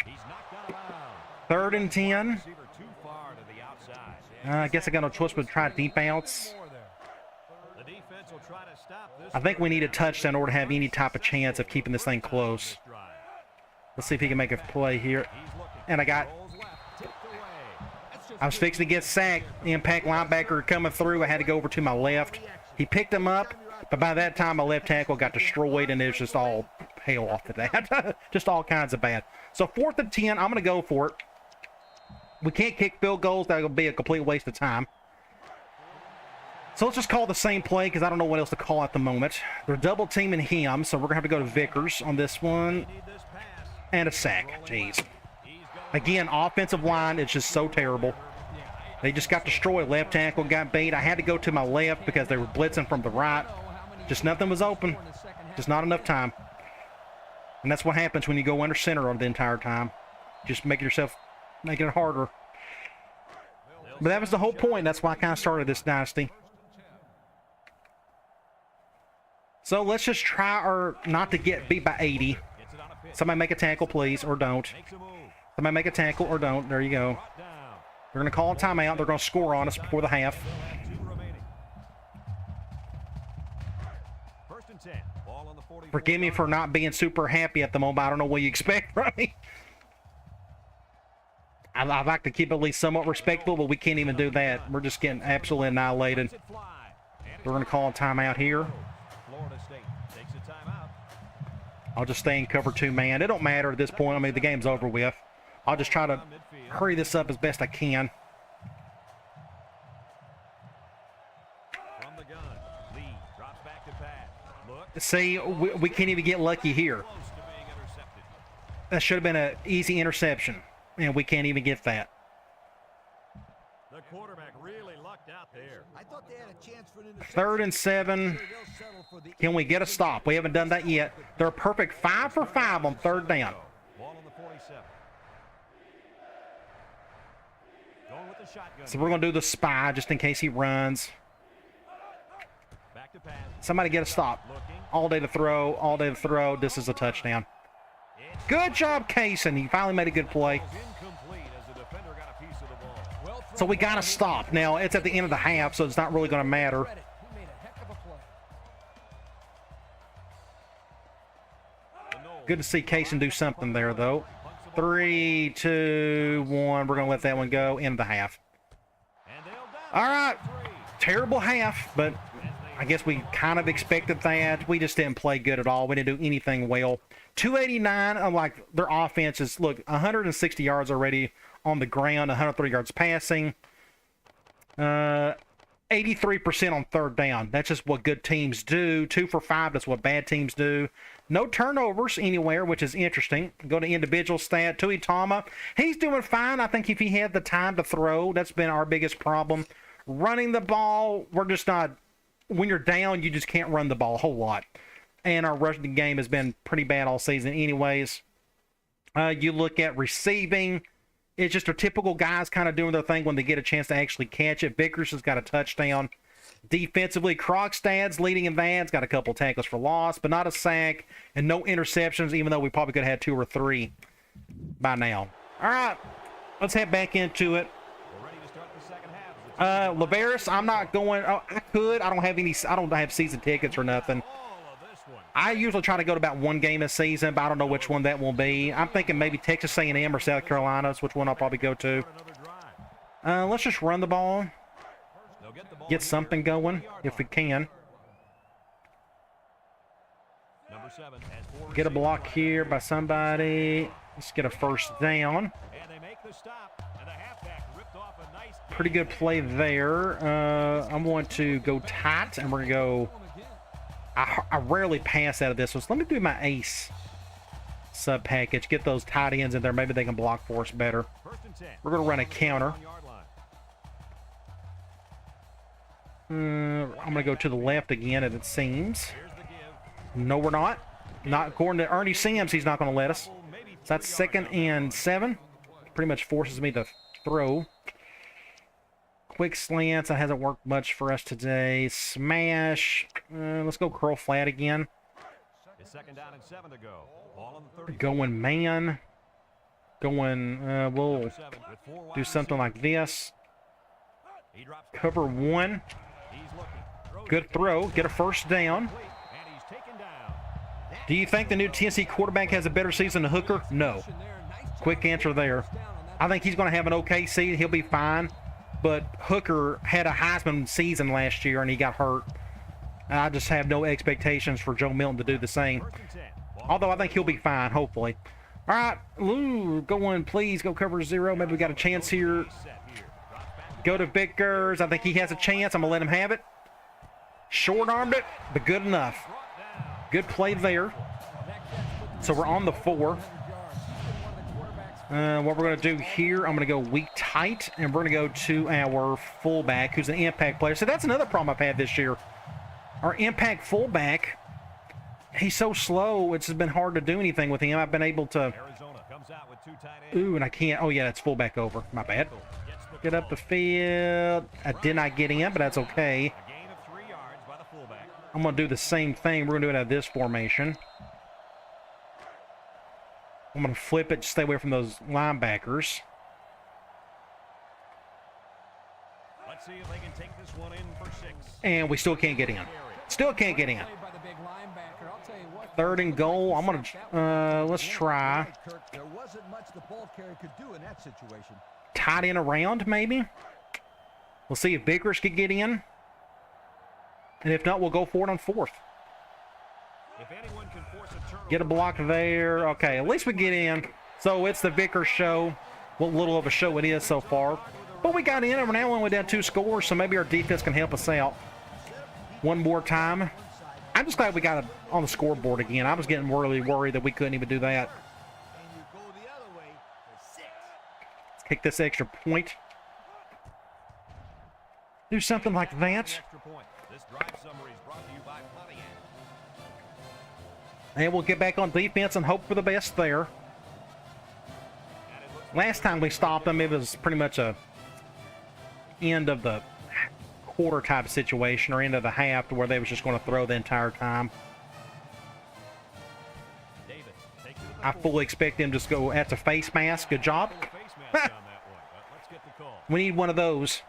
He's knocked out of bounds. 3rd and 10. Receiver too far to the outside. I guess I got no choice but to try deep outs. The defense will try to stop this. I think we need a touchdown in order to have any type of chance of keeping this thing close. Let's see if he can make a play here. And I got, I was fixing to get sacked. The impact linebacker coming through. I had to go over to my left. He picked him up, but by that time my left tackle got destroyed, and it was just all hell off of that. Just all kinds of bad. So 4th and 10, I'm going to go for it. We can't kick field goals. That will be a complete waste of time. So let's just call the same play because I don't know what else to call at the moment. They're double teaming him, so we're going to have to go to Vickers on this one. And a sack. Jeez. Again, offensive line, it's just so terrible. They just got destroyed. Left tackle got beat. I had to go to my left because they were blitzing from the right. Just nothing was open. Just not enough time. And that's what happens when you go under center on the entire time. Just make it harder. But that was the whole point. That's why I kind of started this dynasty. So let's just try not to get beat by 80. Somebody make a tackle, please, or don't. Somebody make a tackle or don't. There you go. They're going to call a timeout. They're going to score on us before the half. Forgive me for not being super happy at the moment. I don't know what you expect from me. I'd like to keep at least somewhat respectable, but we can't even do that. We're just getting absolutely annihilated. We're going to call a timeout here. I'll just stay in cover 2 man. It don't matter at this point. I mean, the game's over with. I'll just try to hurry this up as best I can. From the gun, Lee drops back to pass. Look. See, we can't even get lucky here. That should have been an easy interception, and we can't even get that. quarterback really lucked out there. I thought they had a chance for an interception. 3rd and 7. Can we get a stop? We haven't done that yet. They're a perfect 5 for 5 on 3rd down. Ball on the 47. Going with the shotgun. So we're going to do the spy just in case he runs. Back to pass. Somebody get a stop. Looking. All day to throw. All day to throw. This is a touchdown. Good job, Kaysen. He finally made a good play. Incomplete as the defender got a piece of the ball. So we got to stop. Now, it's at the end of the half, so it's not really going to matter. He made a heck of a play. Good to see Kaysen do something there, though. 3, 2, 1. We're going to let that one go. End of the half. And they'll down. All right. Terrible half, but I guess we kind of expected that. We just didn't play good at all. We didn't do anything well. 289, unlike their offenses. Look, 160 yards already on the ground, 103 yards passing. 83% on 3rd down. That's just what good teams do. 2 for 5, that's what bad teams do. No turnovers anywhere, which is interesting. Go to individual stat. Tui Tama, he's doing fine. I think if he had the time to throw, that's been our biggest problem. Running the ball, we're just not... When you're down, you just can't run the ball a whole lot. And our rushing game has been pretty bad all season anyways. You look at receiving. It's just our typical guys kind of doing their thing when they get a chance to actually catch it. Vickers has got a touchdown. Defensively, Krogstad's leading in that. He's got a couple tackles for loss, but not a sack. And no interceptions, even though we probably could have had 2 or 3 by now. All right, let's head back into it. We're ready to start the second half. Laveris, I'm not going. Oh, I could. I don't have season tickets or nothing. All of this one. I usually try to go to about 1 game a season, but I don't know which one that will be. I'm thinking maybe Texas A&M or South Carolina is which one I'll probably go to. Another drive. Let's just run the ball, They'll get the ball get here. something going if we can. Number 7 has 4 Get a receivers block right here by somebody. Let's get a 1st down. And they make the stop. And the halfback ripped off a nice Pretty good play there. I'm going to go tight, and we're going to go... I rarely pass out of this one, so let me do my ace sub package. Get those tight ends in there. Maybe they can block for us better. 1st and 10. We're going to run a counter. 1-yard line. I'm going to go to the left again, as it seems. Here's the give. No, we're not. Not according to Ernie Sims, he's not going to let us. Maybe So that's 3 2nd yards. and 7. Pretty much forces me to throw. Quick slants. That hasn't worked much for us today. Smash. Let's go curl flat again. It's 2nd down and 7 to go. Ball on the 30. Going man. Going, we'll 7 with 4 wide do something like this. receivers. He drops back. Cover 1. He's looking. Throws Good it. throw. Get a 1st down. And he's taken down. Do you think the new Tennessee quarterback has a better season than Hooker? No. Quick answer there. I think he's going to have an okay season. He'll be fine. But Hooker had a Heisman season last year, and he got hurt. And I just have no expectations for Joe Milton to do the same. 1st and 10. Ball Although I think he'll be fine, hopefully. All right, Lou, go in, please. Go cover 0. Maybe we got a chance here. set here. Drops back. Go to Vickers. I think he has a chance. I'm going to let him have it. Short-armed it, but good enough. Brought down. Good play there. So we're on the 4. What we're going to do here, I'm going to go weak tight, and we're going to go to our fullback, who's an impact player. So that's another problem I've had this year. Our impact fullback, he's so slow, it's been hard to do anything with him. I've been able to... Arizona comes out with 2 tight ends. Ooh, and I can't... Oh, yeah, that's fullback over. My bad. Gets the Get up the field. I did not get in, but that's okay. A gain of 3 yards by the fullback. I'm going to do the same thing. We're going to do it out of this formation. I'm going to flip it, stay away from those linebackers. Let's see if they can take this one in for 6. And we still can't get in. Still can't get in. 3rd and goal. I'm going to, let's try. Kirk, there wasn't much the ball carrier could do in that situation. Tight end around, maybe. We'll see if Vickers can get in. And if not, we'll go for it on 4th. If anyone can force a turnover, Get a block there. Okay, at least we get in. So it's the Vickers show. What little of a show it is so far. But we got in, and we're now only down 2 scores, so maybe our defense can help us out. One more time. I'm just glad we got it on the scoreboard again. I was getting really worried that we couldn't even do that. And you go the other way for 6. Let's kick this extra point. Do something like that. Extra point. This drive summary is brought to you by Pontiac. And we'll get back on defense and hope for the best there. Last time we stopped them, it was pretty much a end of the quarter type situation, or end of the half, to where they was just going to throw the entire time. Davis takes it to the I fully expect them to just go, that's a face mask. Good job. face mask on that one, but let's get the call. We need one of those.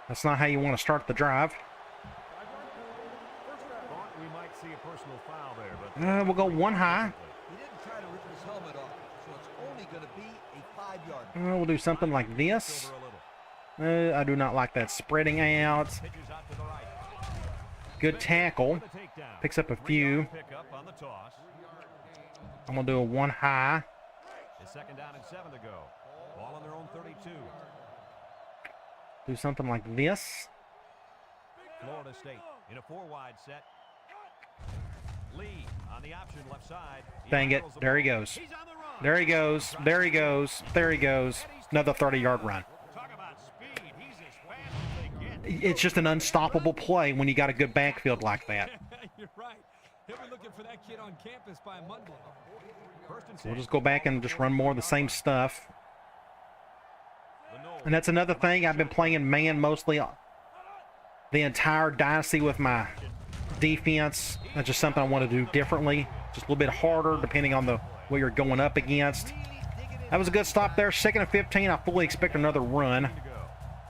That's not how you want to start the drive. Thought we might see a personal foul there, but We'll go one high. He didn't try to rip his helmet off, so it's only going to be a 5-yard. We'll do something like this. over a little. I do not like that spreading out. Pitches out to the right. Good tackle. The takedown. Picks up a few. Pick up on the toss. I'm going to do a one high. It's second down and 7 to go. Ball on their own 32. Do something like this. Florida State in a 4-wide set. Lee on the option left side. Dang it. There he goes. He's on the run. There he goes. There he goes. There he goes. Another 30-yard run. Talk about speed. He's as fast as they get. It's just an unstoppable play when you got a good backfield like that. You're right. He'll be looking for that kid on campus by Monday. First and So we'll 10. just go back and just run more of the same stuff. And that's another thing. I've been playing man mostly the entire Dynasty with my defense. That's just something I want to do differently. Just a little bit harder depending on what you're going up against. That was a good stop there. 2nd and 15. I fully expect another run.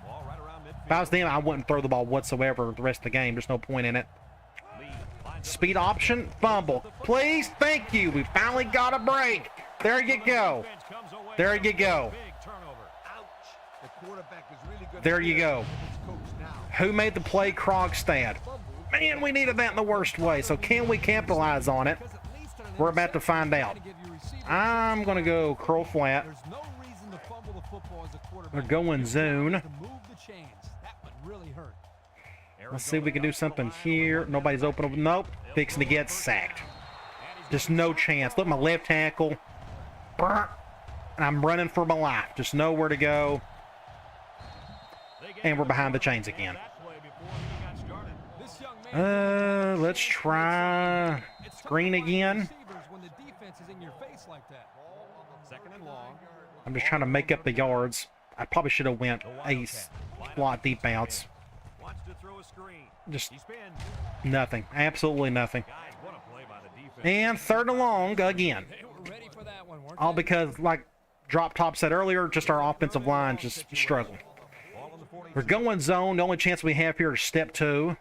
Ball right around midfield. If I was them, I wouldn't throw the ball whatsoever the rest of the game. There's no point in it. Lee lines up Speed option, fumble. Please, thank you. We finally got a break. There you go. defense comes away There from you a go. Big turnover. Ouch. The quarterback is really good. There you go. It's coached now. Who made the play? Krogstad. Man, we needed that in the worst way. So can we capitalize on it? Because at least on an We're about to interception, find out. trying to give your receiver- I'm going to go curl flat. There's no reason to fumble the football as a quarterback. We're going zone. To move the chains. That would really hurt. Let's see if we can do something here. Nobody's open. Nope. Fixing to get sacked. Just no chance. Look, my left tackle. Brr. And I'm running for my life. Just nowhere to go. And we're behind the chains again. That play before he got started. This young man Let's try It's tough green to find again. receivers when the defense is in your face like that. Second and long. I'm just trying to make up the yards. I probably should have went ace slot deep outs. Wants to throw a screen. Just He spins. nothing. Absolutely nothing. Guys, what a play by the defense. And 3rd and long again. They were ready for that one, weren't All they? because, like Drop Top said earlier, just our offensive line just struggling. Ball on the 42. We're going zone. The only chance we have here is step 2.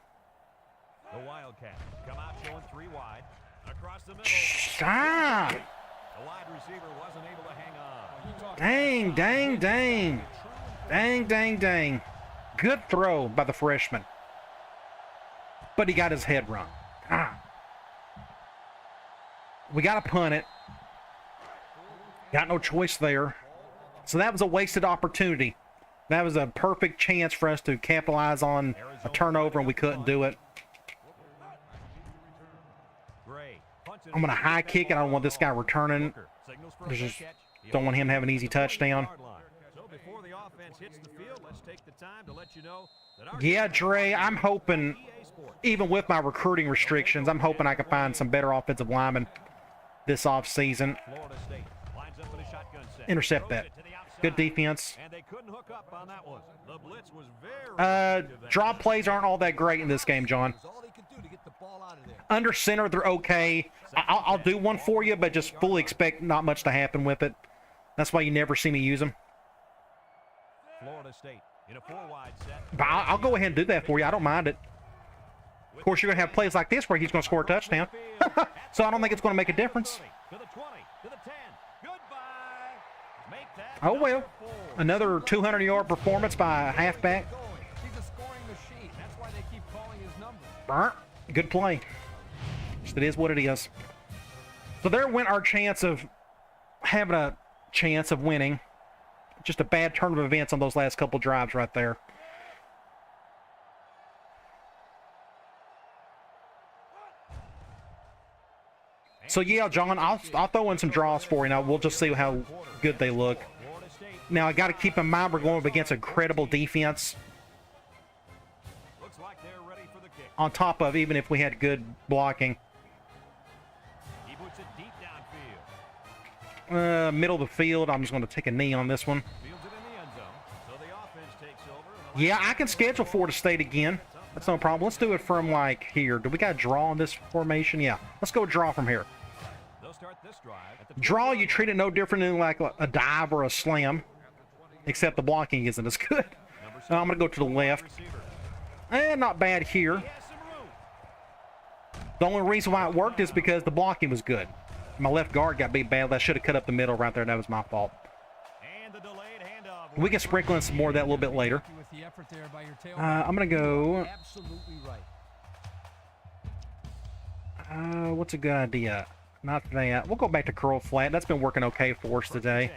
The Wildcats come out showing 3 wide. Across the middle. Ah! The wide receiver wasn't able to hang on. Dang, dang, dang. Dang, dang, dang. Good throw by the freshman. But he got his head run. Ah. We got to punt it. Got no choice there. So that was a wasted opportunity. That was a perfect chance for us to capitalize on a turnover, and we couldn't do it. Gray punts it I'm going to into high the kick it. I don't want this guy returning. Booker signals for a Just good catch. He don't want him to have an easy holds it to the touchdown. 40-yard line. So before the offense hits the field, let's take the time to let you know that our Yeah, Dre, I'm hoping, EA Sports. even with my recruiting restrictions, I'm hoping I can find some better offensive linemen this offseason. Florida State lines up in a shotgun set. Intercept Throws that. it to the outside. Good defense. And they couldn't hook up on that one. The blitz was very effective there. Draw plays aren't all that great in this game, John. That's all he could do to get the ball out of there. Under center, they're okay. I'll do one for you, but just fully expect not much to happen with it. That's why you never see me use them. Florida State in a 4-wide set. But I'll go ahead and do that for you. I don't mind it. Of course, you're going to have plays like this where he's going to score a touchdown. So I don't think it's going to make a difference. To the 20, to the 10. Goodbye. Make that Oh, well. number 4. Another 200-yard performance by a halfback. He's a scoring machine. That's why they keep calling his number. Burnt. Good play. Just it is what it is. So there went our chance of having a chance of winning. Just a bad turn of events on those last couple drives right there. So yeah, John, I'll throw in some draws for you. Now we'll just see how good they look. Now, I got to keep in mind we're going up against incredible defense. Looks like they're ready for the kick. On top of even if we had good blocking. He puts it deep downfield. Middle of the field. I'm just going to take a knee on this one. Fields it in the end zone. So the offense takes over. And the Yeah, I can schedule Florida State again. That's no problem. Let's do it from, like, here. Do we got a draw on this formation? Yeah. Let's go draw from here. they'll start this drive at the Draw, you treat it no different than, like, a dive or a slam. Except the blocking isn't as good. I'm going to go to the left. Not bad here. He has some room. The only reason why it worked is because the blocking was good. My left guard got beat bad. I should have cut up the middle right there. That was my fault. And the delayed handoff. We can sprinkle in some more of that a little bit later. With the effort there by your I'm going to go... Absolutely right. What's a good idea? Not that. We'll go back to curl flat. That's been working okay for us today.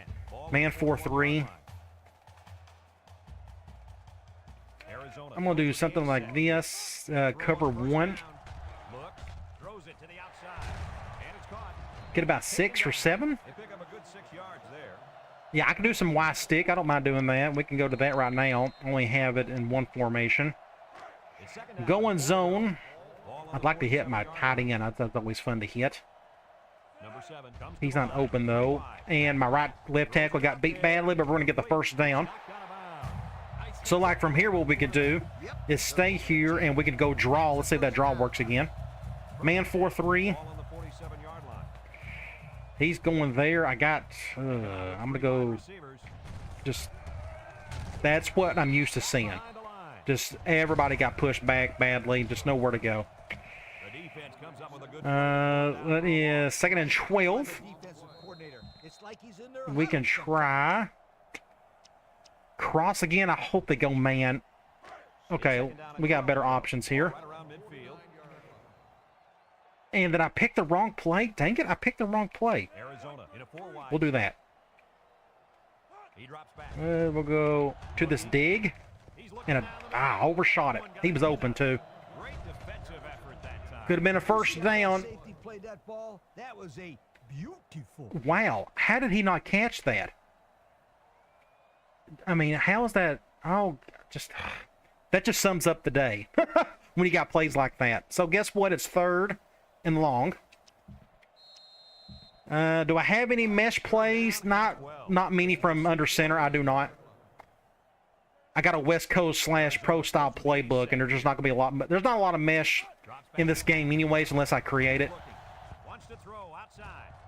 Man 4-3. I'm going to do something like this. Cover 1. Get about 6 or 7. They pick up a good 6 yards there. Yeah, I can do some Y stick. I don't mind doing that. We can go to that right now. Only have it in one formation. Going zone. I'd like to hit my tight end. That's always fun to hit. He's not open, though. And my left tackle got beat badly, but we're going to get the first down. So, like, from here, what we could do is stay here, and we could go draw. Let's see if that draw works again. Man 4-3. He's going there. I'm going to go just... That's what I'm used to seeing. Just everybody got pushed back badly. Just nowhere to go. That is 2nd and 12. We can try... Cross again. I hope they go man. Okay, we got better options here. And then I picked the wrong play. Dang it, I picked the wrong play. We'll do that. We'll go to this dig. And overshot it. He was open too. Could have been a first down. Wow, how did he not catch that? I mean, how is that? Oh, that just sums up the day when you got plays like that. So guess what? It's 3rd and long. Do I have any mesh plays? Not many from under center. I do not. I got a West Coast / pro style playbook, and there's just not gonna be a lot. There's not a lot of mesh in this game, anyways, unless I create it.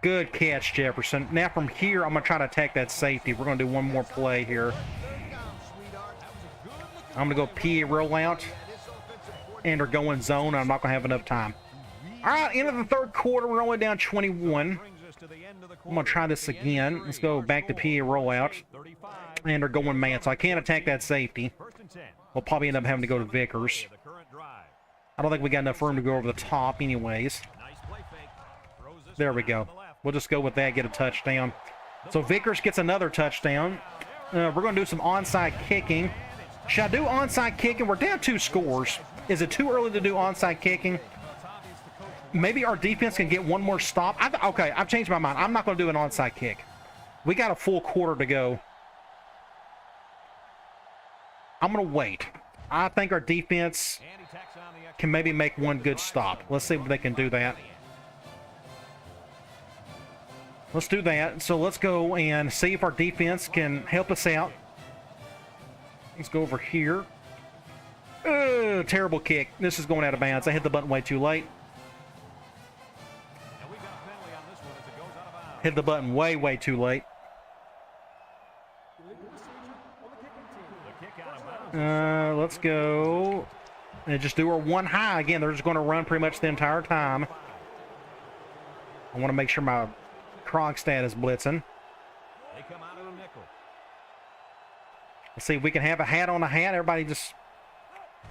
Good catch, Jefferson. Now from here, I'm going to try to attack that safety. We're going to do one more play here. I'm going to go PA rollout. And they're going zone. I'm not going to have enough time. All right, end of the 3rd quarter. We're only down 21. I'm going to try this again. Let's go back to PA rollout. And they're going man, so I can't attack that safety. We'll probably end up having to go to Vickers. I don't think we got enough room to go over the top anyways. There we go. We'll just go with that, get a touchdown. So Vickers gets another touchdown. We're going to do some onside kicking. Should I do onside kicking? We're down 2 scores. Is it too early to do onside kicking? Maybe our defense can get one more stop. Okay, I've changed my mind. I'm not going to do an onside kick. We got a full quarter to go. I'm going to wait. I think our defense can maybe make one good stop. Let's see if they can do that. Let's do that. So let's go and see if our defense can help us out. Let's go over here. Terrible kick. This is going out of bounds. I hit the button way too late. Hit the button way too late. Let's go. And just do our one high. Again, they're just going to run pretty much the entire time. I want to make sure my Krogstad is blitzing. They come out of a nickel. Let's see if we can have a hat on a hat. Everybody just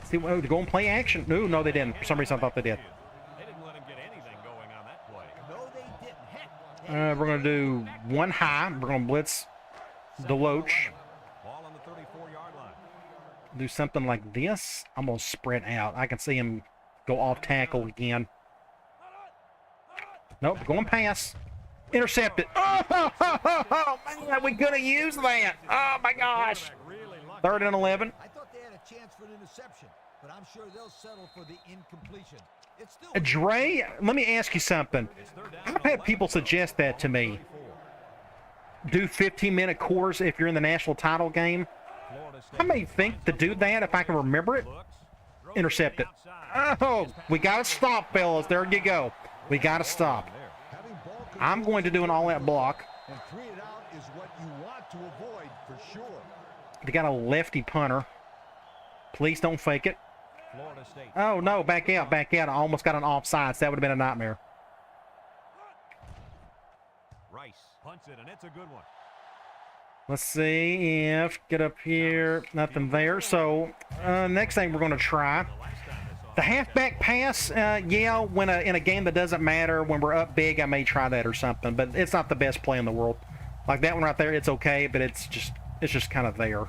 see what to go and play action. No, they didn't. For some reason, I thought they did. They didn't let him get anything going on that play. No, they didn't. Heck, We're going to do one high. We're going to blitz Deloach. ball on the 34-yard line. Do something like this. I'm going to spread out. I can see him go off tackle again. Nope, going pass. Intercepted. Oh, man, we could have used that. Oh, my gosh. Really lucky. 3rd and 11. I thought they had a chance for an interception, but I'm sure they'll settle for the incompletion. It's still Dre, let me ask you something. I've had people suggest that to me. Do 15-minute quarters if you're in the national title game. I may think to do that if I can remember it. Intercept it. Oh, we got to stop, fellas. There you go. We got to stop. having ball control I'm going to do an all-out block. and 3 and out is what you want to avoid for sure. They got a lefty punter. Please don't fake it. Florida State. Oh, no, back out, back out. I almost got an offsides. That would have been a nightmare. Rice punts it, and it's a good one. Let's see if, get up here, nothing there. So, next thing we're going to try. The halfback pass, yeah, when in a game that doesn't matter, when we're up big, I may try that or something. But it's not the best play in the world. Like that one right there, it's okay, but it's just kind of there.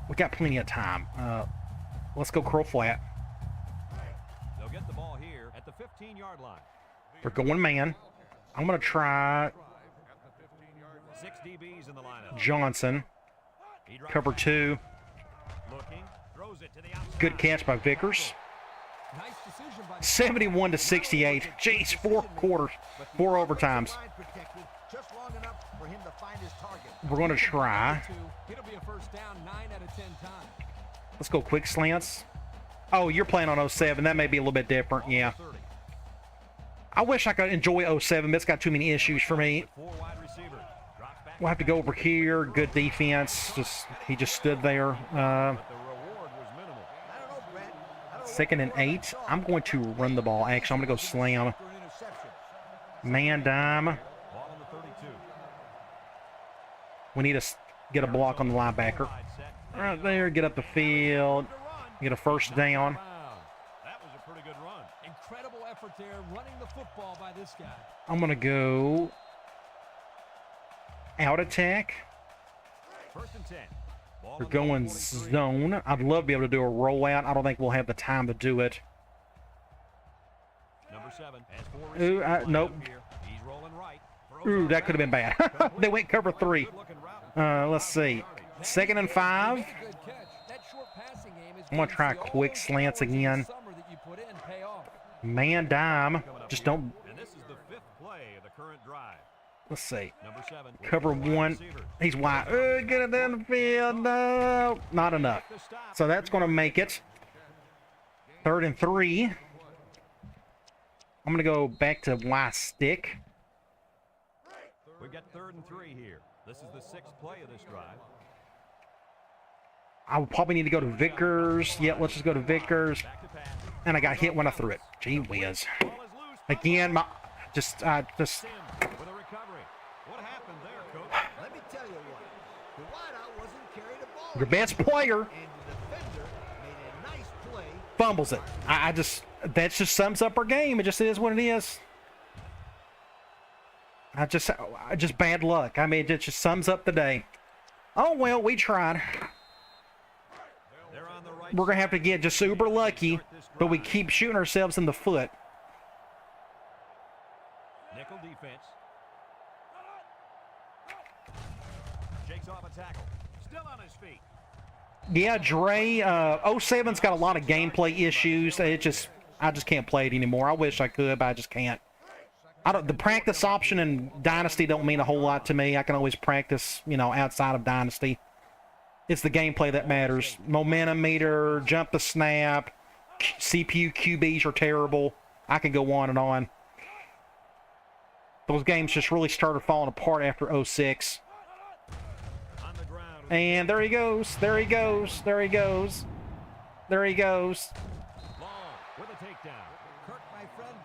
We got plenty of time. Let's go curl flat. They'll get the ball here at the 15-yard line. We're going man. I'm going to try 6 DBs in the lineup. Johnson. He drops Cover back. 2. Looking, throws it to the outside. Good catch by Vickers. Nice decision by the 71 to 68. Jeez, 4 quarters, 4 overtimes. Line protected just long enough for him to find his target. We're going to try. It'll be a first down 9 out of 10 times. Let's go quick slants. Oh, you're playing on 07. That may be a little bit different. Yeah. 30. I wish I could enjoy 07, but it's got too many issues for me. 4 wide receivers. Drops back. We'll have to go over here. Good defense. He just stood there. But the reward was minimal. I don't know, Brett. I don't 2nd and 8. I'm going to run the ball. Actually, I'm going to go slam. for an interception. Man dime. Ball on the 32. We need to get a block on the linebacker. Wide set. Right there. Get up the field. Get a first down. That was a pretty good run. Incredible effort there running the football by this guy. I'm going to go out attack. 1st and 10. Ball We're on the going 43. zone. I'd love to be able to do a rollout. I don't think we'll have the time to do it. Number 7 has 4 Ooh, receivers lined nope. up here. He's rolling right. Throws Ooh, out that could have been bad. They went cover 3. Good-looking route. Let's see. 2nd and 5. Good catch. That short passing game is I'm going to try going to see quick all the slants hours in the again. summer that you put in pay off. Man dime. Just don't. And this is the 5th play of the current drive. Let's see. Number 7. Cover 1. He's wide. Get it down the field. No. Not enough. So that's going to make it 3rd and 3. I'm going to go back to Y stick. We've got 3rd and 3 here. This is the 6th play of this drive. I will probably need to go to Vickers. Yeah, let's just go to Vickers. Back to pass. And I got hit when I threw it. Gee whiz. Ball is loose. Again, my just Sim with a recovery. What happened there, Coach? Let me tell you what. The wideout wasn't carrying the ball. your best player And the defender made a nice play. fumbles it. I just that just sums up our game. It just is what it is. I just bad luck. I mean, it just sums up the day. Oh well, we tried. They're on the right We're gonna have to get just super lucky, but we keep shooting ourselves in the foot. nickel defense. Shakes off a tackle. Still on his feet. Yeah, Dre. 07's got a lot of gameplay issues. I just can't play it anymore. I wish I could, but I just can't. The practice option in Dynasty don't mean a whole lot to me. I can always practice, outside of Dynasty. It's the gameplay that matters. Momentum meter, jump the snap, CPU QBs are terrible. I can go on and on. Those games just really started falling apart after 06. On the ground. And there he goes. There he goes. There he goes. There he goes. Long with a takedown. Kirk, my friend,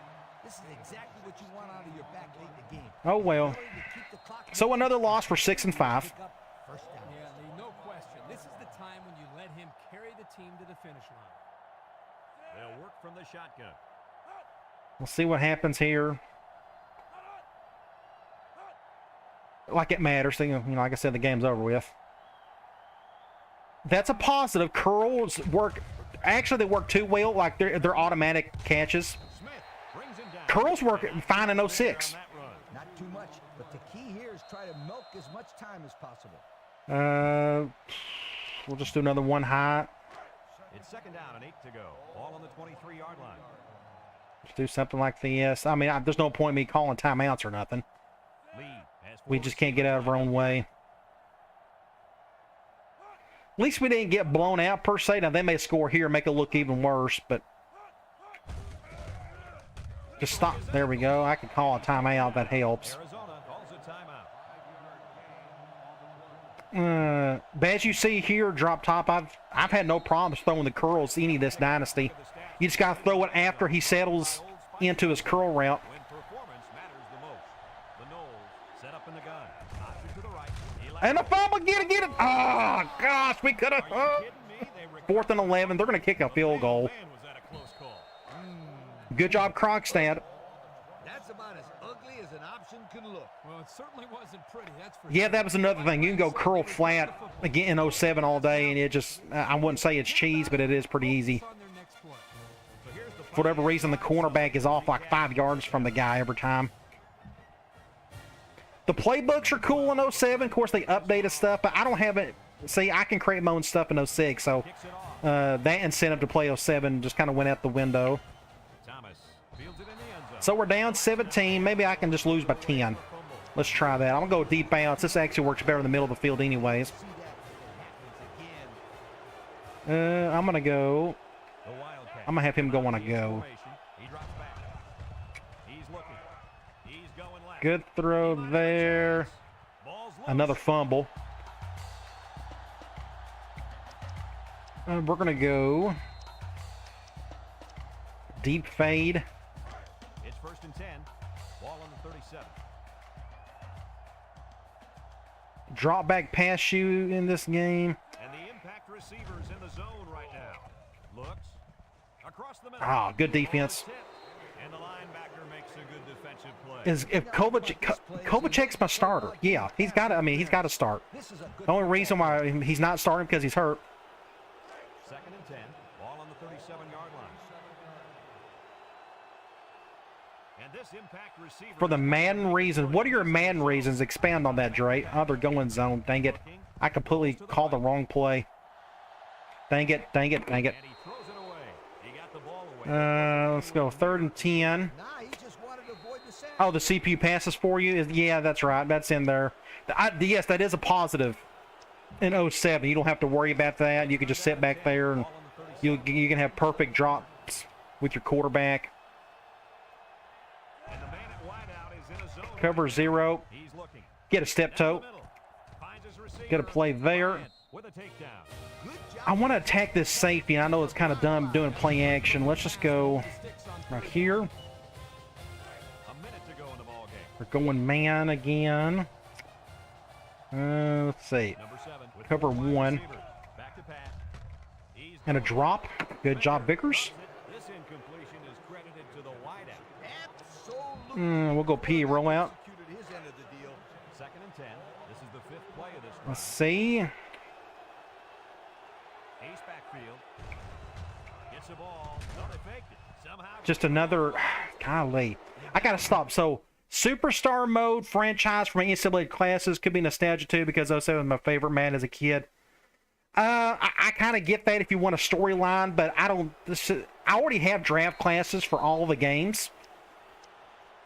this is exactly what you want out of your back late in the game. Oh well. To keep the clock So another loss for 6 and 5. pick up first down. Yeah, Lee, no question. This is the time when you let him carry the team to the finish line. They'll work from the shotgun. We'll see what happens here. Like it matters. So, like I said, the game's over with. That's a positive. Curls work. Actually, they work too well. Like they're automatic catches. Smith brings him down. Curls work fine in 06. On that run. as much time as possible. We'll just do another one high. It's second down and 8 to go. Ball on the 23-yard line. Let's do something like this. I mean, there's no point in me calling timeouts or nothing. Lead has We just can't get out of our own way. At least we didn't get blown out per se. Now they may score here and make it look even worse, but just stop. There we go. I can call a timeout. That helps. Arizona calls a timeout. But as you see here, drop top, I've had no problems throwing the curls any of this Dynasty. You just got to throw it after he settles into his curl route. When performance matters the most. The Knowles set up in the gun. Option to the right. And the fumble, get it. Oh, gosh, we could have. Kidding me? They 4th and 11. They're going to kick a field goal. Man, was that a close call. Good job, Krogstad. That's about as ugly as an option can look. Well, it certainly wasn't pretty. That's for Yeah, sure. that was another thing. You can go curl flat again in 07 all day, and it just, I wouldn't say it's cheese, but it is pretty easy. On their next play. So here's the For whatever reason, the cornerback is off like 5 yards from the guy every time. The playbooks are cool in 07. Of course, they updated stuff, but I don't have it. See, I can create my own stuff in 06, so kicks it off. that incentive to play 07 just kind of went out the window. Thomas fields it in the end zone. So we're down 17. Maybe I can just lose by 10. Let's try that. I'm going to go deep bounce. This actually works better in the middle of the field anyways. See that if it happens again. I'm going to go. The Wildcats. I'm going to have him go on a go. Formation. He drops back. He's looking. He's going left. Good throw there. Ball's loose. Another fumble. We're going to go deep fade. It's 1st and 10. Ball on the 37. Drop back pass you in this game. And the impact receiver's in the zone right now. Looks across the middle. Ah, good defense. Ball is tipped, and the linebacker makes a good defensive play. Is if Kovacek's my starter? Yeah, he's got to. I mean, he's got to start. This is a good The only reason why he's not starting because he's hurt. 2nd and 10. Ball on the 37-yard line. And this impact receiver For the Madden reasons, what are your Madden reasons? Expand on that, Dre. Oh, they're going zone. Dang it. I completely called the wrong play. Dang it. And he throws it away. He got the ball away. Let's go 3rd and 10. Nah, he just wanted to avoid the sack. Oh, the CPU passes for you? Yeah, that's right. That's in there. Yes, that is a positive in 07. You don't have to worry about that. You can just sit back there and you can have perfect drops with your quarterback. And the man at wideout is in a zone. Cover 0. He's looking. Get a step Down the toe. middle. Finds his receiver. Get a play there. Bryant with a takedown. Good job. I want to attack this safety. I know it's kind of dumb doing play action. Let's just go right here. A minute to go in the ball game. We're going man again. Let's see. Number 7 with Cover 4 wide 1. receivers. Back to pass. He's And a going drop. Good job, Vickers. This incompletion is credited to the wideout. Absolutely. We'll go P rollout. Executed his end of the deal. 2nd and 10. This is the 5th play of this Let's drive. see. Ace backfield. Gets the ball. No, they faked it. Somehow. Just another. Golly. I got to stop. So, Superstar Mode franchise from NCAA classes could be nostalgia too because 07 was my favorite man as a kid. I kind of get that if you want a storyline, but I don't. I already have draft classes for all the games.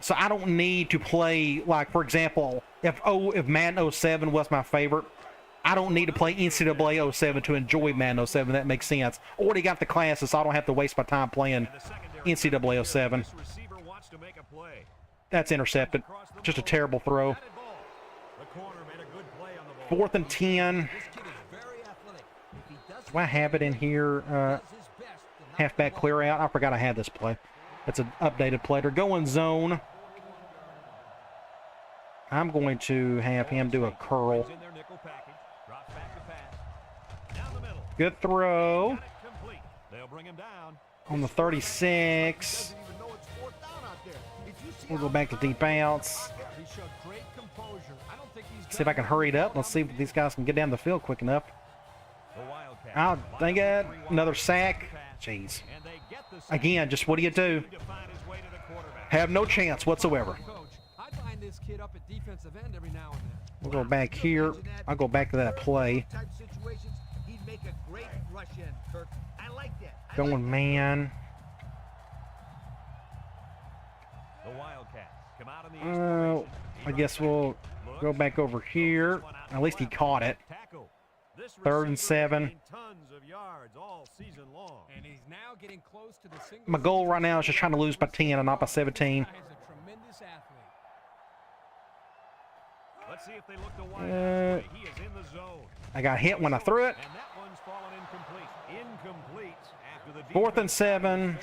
So I don't need to play, like, for example, if Madden 07 was my favorite, I don't need to play NCAA 07 to enjoy Madden 07. That makes sense. Already got the classes, so I don't have to waste my time playing The secondary NCAA 07. This receiver wants to make a play. That's intercepted. Just a terrible throw. Batted ball. The corner made a good play on the ball. 4th and 10. This kid is very athletic. If he doesn't Do I have it in here? does his best to knock Halfback the clear ball out. I forgot I had this play. That's an updated play. They're going zone. I'm going to have him do a curl. In their nickel package. Drops back to pass. Down the middle. Good throw Got it complete. They'll bring him down. on the 36. doesn't even know it's 4th down out there. Did you see We'll go how back to deep bounce. He showed great composure. I don't think he's See if I can hurry it up. Let's see if these guys can get down the field quick enough. The Wildcats. Oh, dang it. Another sack. Jeez. And they get the sack. Again, just what do you do? To find his way to the quarterback. Have no chance whatsoever. Coach, I'd line this kid up at defensive end every now and then. We'll go back here. I'll go back to that play. Type situations, he'd make a great rush in, Kirk. I like that. Going man. The Wildcats come out in the I guess we'll go back over here. At least he caught it. tackle. This 3rd and receiver 7. gained tons of yards all season long. And he's now getting close to the single. My goal right now is just trying to lose by 10 and not by 17. This guy is a tremendous athlete. Let's see if they look to wide. He is in the zone. I got hit when I threw it. And that one's fallen incomplete. Incomplete after the 4th and defense 7.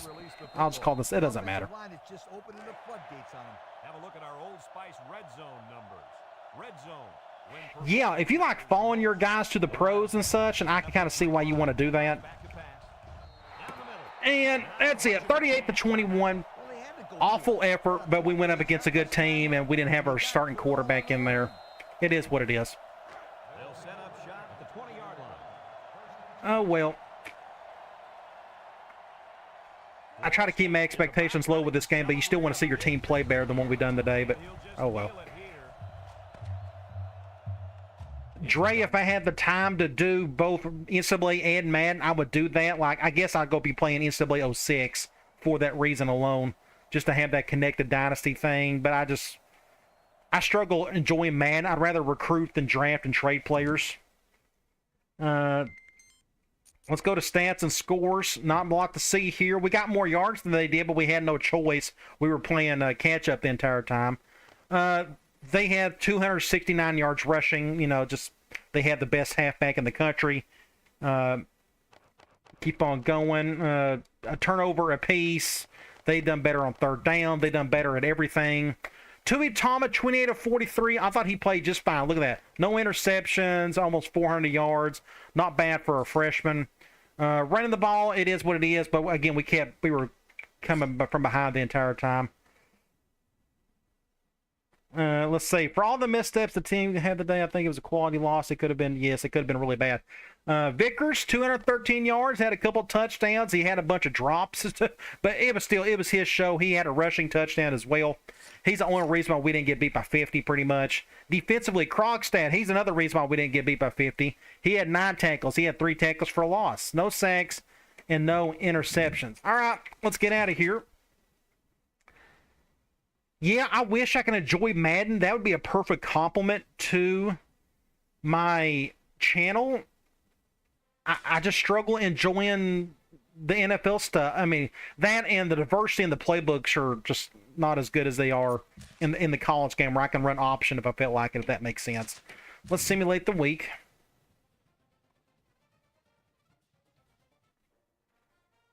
released the I'll just call this. It doesn't matter. Line is just opening the floodgates on him. Have a look at our Old Spice red zone numbers. Red zone. when Yeah, if you like following your guys to the pros and such, and I can kind of see why you want to do that. back to pass. Down the middle. And that's it. 38-21. Well, they had to go Awful effort, but we went up against a good team, and we didn't have our starting quarterback in there. It is what it is. They'll set up shop at the 20-yard line. Oh, well. I try to keep my expectations low with this game, but you still want to see your team play better than what we've done today, but He'll just oh well. wheel it here. Dre, if I had the time to do both NCAA and Madden, I would do that. Like, I guess I'd go be playing NCAA 06 for that reason alone, just to have that connected Dynasty thing, but I struggle enjoying Madden. I'd rather recruit than draft and trade players. Let's go to stats and scores. Not a lot to see here. We got more yards than they did, but we had no choice. We were playing catch-up the entire time. They had 269 yards rushing. You know, just they had the best halfback in the country. Keep on going. A turnover apiece. They done better on 3rd down. They done better at everything. Tui Tama, 28 of 43. I thought he played just fine. Look at that. No interceptions, almost 400 yards. Not bad for a freshman. Running the ball, it is what it is. But again, we were coming from behind the entire time. Let's see. For all the missteps the team had today, I think it was a quality loss. It could have been, yes, it could have been really bad. Vickers, 213 yards, had a couple touchdowns. He had a bunch of drops, but it was his show. He had a rushing touchdown as well. He's the only reason why we didn't get beat by 50, pretty much. Defensively, Krogstad, he's another reason why we didn't get beat by 50. He had 9 tackles. He had 3 tackles for a loss. No sacks and no interceptions. All right, let's get out of here. Yeah, I wish I could enjoy Madden. That would be a perfect complement to my channel. I just struggle enjoying the NFL stuff. I mean, that and the diversity in the playbooks are just not as good as they are in the college game, where I can run option if I feel like it, if that makes sense. Let's simulate the week.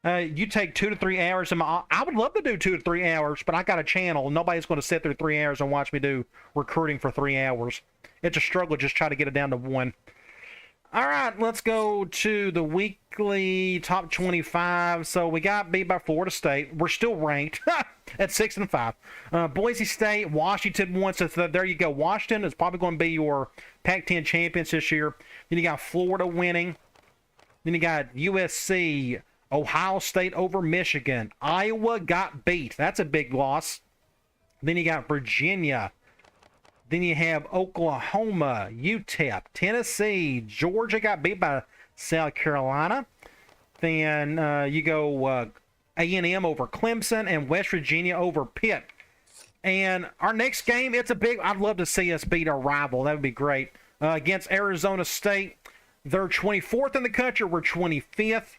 You take 2 to 3 hours. I would love to do 2 to 3 hours, but I got a channel. Nobody's going to sit there 3 hours and watch me do recruiting for 3 hours. It's a struggle just try to get it down to 1. All right, let's go to the weekly top 25. So we got beat by Florida State. We're still ranked at 6-5. Boise State, Washington won. So there you go. Washington is probably going to be your Pac-10 champions this year. Then you got Florida winning. Then you got USC, Ohio State over Michigan. Iowa got beat. That's a big loss. Then you got Virginia. Then you have Oklahoma, UTEP, Tennessee, Georgia got beat by South Carolina. Then you go A&M over Clemson and West Virginia over Pitt. And our next game, it's a big. I'd love to see us beat our rival. That would be great. Against Arizona State, they're 24th in the country. We're 25th.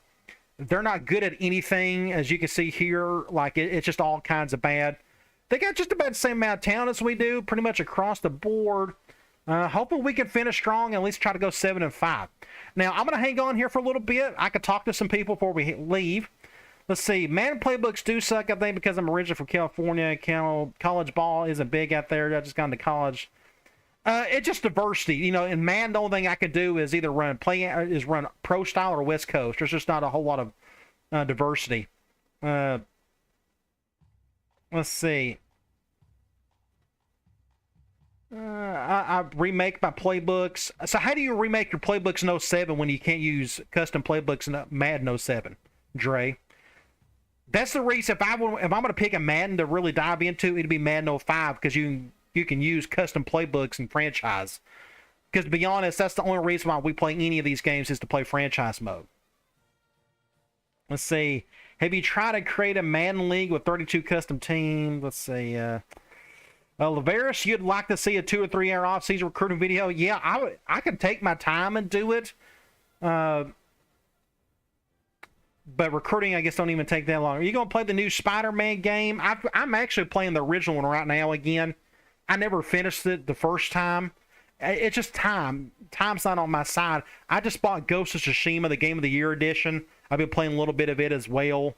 They're not good at anything, as you can see here. Like it's just all kinds of bad. They got just about the same amount of talent as we do, pretty much across the board. Hoping we can finish strong and at least try to go 7-5. Now, I'm going to hang on here for a little bit. I could talk to some people before we leave. Let's see. Madden playbooks do suck, I think, because I'm originally from California. College ball isn't big out there. I just got into college. It's just diversity. You know, in Madden, the only thing I can do is either run pro style or West Coast. There's just not a whole lot of diversity. Let's see. I remake my playbooks. So how do you remake your playbooks in 07 when you can't use custom playbooks in Madden 07, Dre? That's the reason if I'm going to pick a Madden to really dive into, it'd be Madden 05 because you can you can use custom playbooks in franchise. Because to be honest, that's the only reason why we play any of these games is to play franchise mode. Let's see. Have you tried to create a Madden League with 32 custom teams? Let's see. Laveris, you'd like to see a 2 or 3 hour off-season recruiting video? Yeah, I could take my time and do it. But recruiting, I guess, don't even take that long. Are you going to play the new Spider-Man game? I'm actually playing the original one right now again. I never finished it the first time. It's just time. Time's not on my side. I just bought Ghost of Tsushima, the Game of the Year edition. I've been playing a little bit of it as well.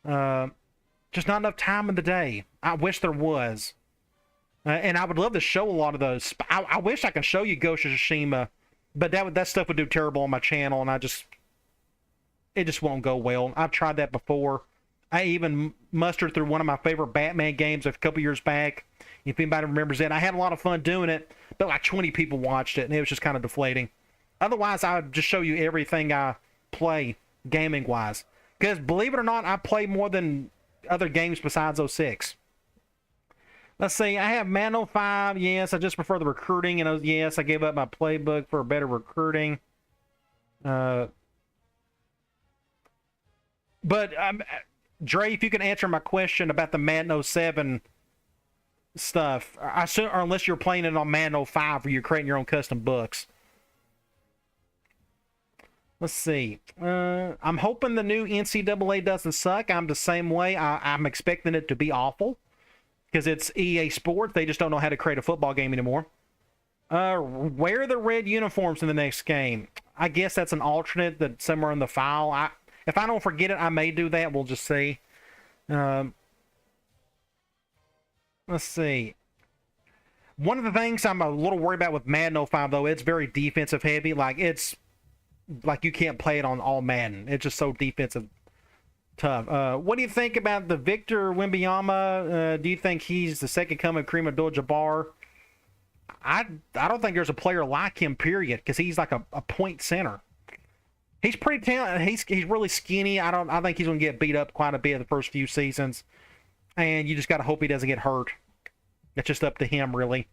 Just not enough time in the day. I wish there was. And I would love to show a lot of those. I wish I could show you Ghost of Tsushima, but that stuff would do terrible on my channel, and it just won't go well. I've tried that before. I even mustered through one of my favorite Batman games a couple years back. If anybody remembers that, I had a lot of fun doing it, but like 20 people watched it, and it was just kind of deflating. Otherwise, I would just show you everything I play gaming-wise. Because believe it or not, I play more than other games besides 06. Let's see, I have Madden 05, yes, I just prefer the recruiting, and yes, I gave up my playbook for better recruiting. But, Dre, if you can answer my question about the Madden 07 stuff, I assume, or unless you're playing it on Madden 05 where you're creating your own custom books. Let's see. I'm hoping the new NCAA doesn't suck. I'm the same way. I'm expecting it to be awful because it's EA Sports. They just don't know how to create a football game anymore. Wear the red uniforms in the next game. I guess that's an alternate that's somewhere in the file. If I don't forget it, I may do that. We'll just see. Let's see. One of the things I'm a little worried about with Madden 05, though, it's very defensive heavy. It's like you can't play it on all Madden. It's just so defensive tough. What do you think about the Victor Wembanyama? Do you think he's the second coming of Kareem Abdul-Jabbar? I don't think there's a player like him, period, because he's like a point center. He's pretty talented. He's really skinny. I think he's going to get beat up quite a bit the first few seasons. And you just got to hope he doesn't get hurt. It's just up to him, really.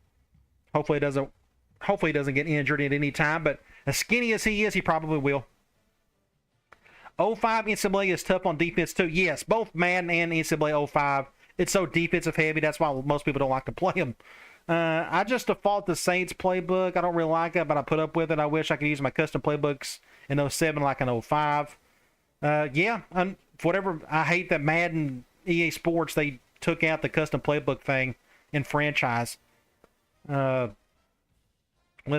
Hopefully he doesn't get injured at any time, but as skinny as he is, he probably will. 05 NCAA is tough on defense too. Yes, both Madden and NCAA 05. It's so defensive heavy. That's why most people don't like to play them. I just default the Saints playbook. I don't really like it, but I put up with it. I wish I could use my custom playbooks in 07 like in 05. Whatever. I hate that Madden, EA Sports, they took out the custom playbook thing in franchise. Let's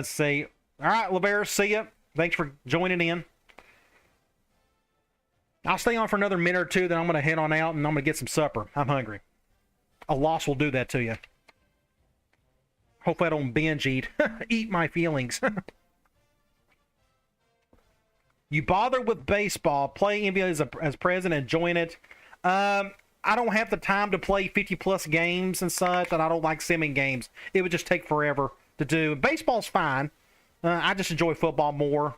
see. All right, Lavera, see ya. Thanks for joining in. I'll stay on for another minute or two, then I'm going to head on out and I'm going to get some supper. I'm hungry. A loss will do that to you. Hopefully I don't binge eat. Eat my feelings. You bother with baseball, play NBA as president, enjoying it. I don't have the time to play 50-plus games and such, and I don't like simming games. It would just take forever to do. Baseball's fine. I just enjoy football more.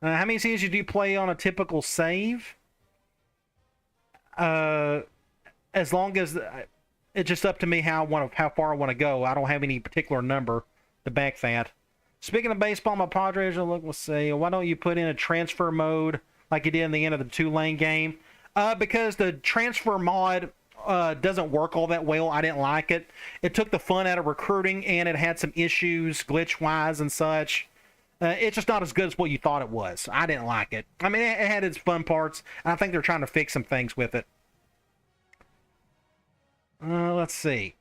How many seasons do you play on a typical save? As long as it's just up to me how far I want to go. I don't have any particular number to back that. Speaking of baseball, my Padres are looking. Let's see. Why don't you put in a transfer mode like you did in the end of the Tulane game? Because the transfer mod doesn't work all that well. I didn't like it. It took the fun out of recruiting, and it had some issues glitch-wise and such. It's just not as good as what you thought it was. I didn't like it. I mean, it had its fun parts, and I think they're trying to fix some things with it. Let's see.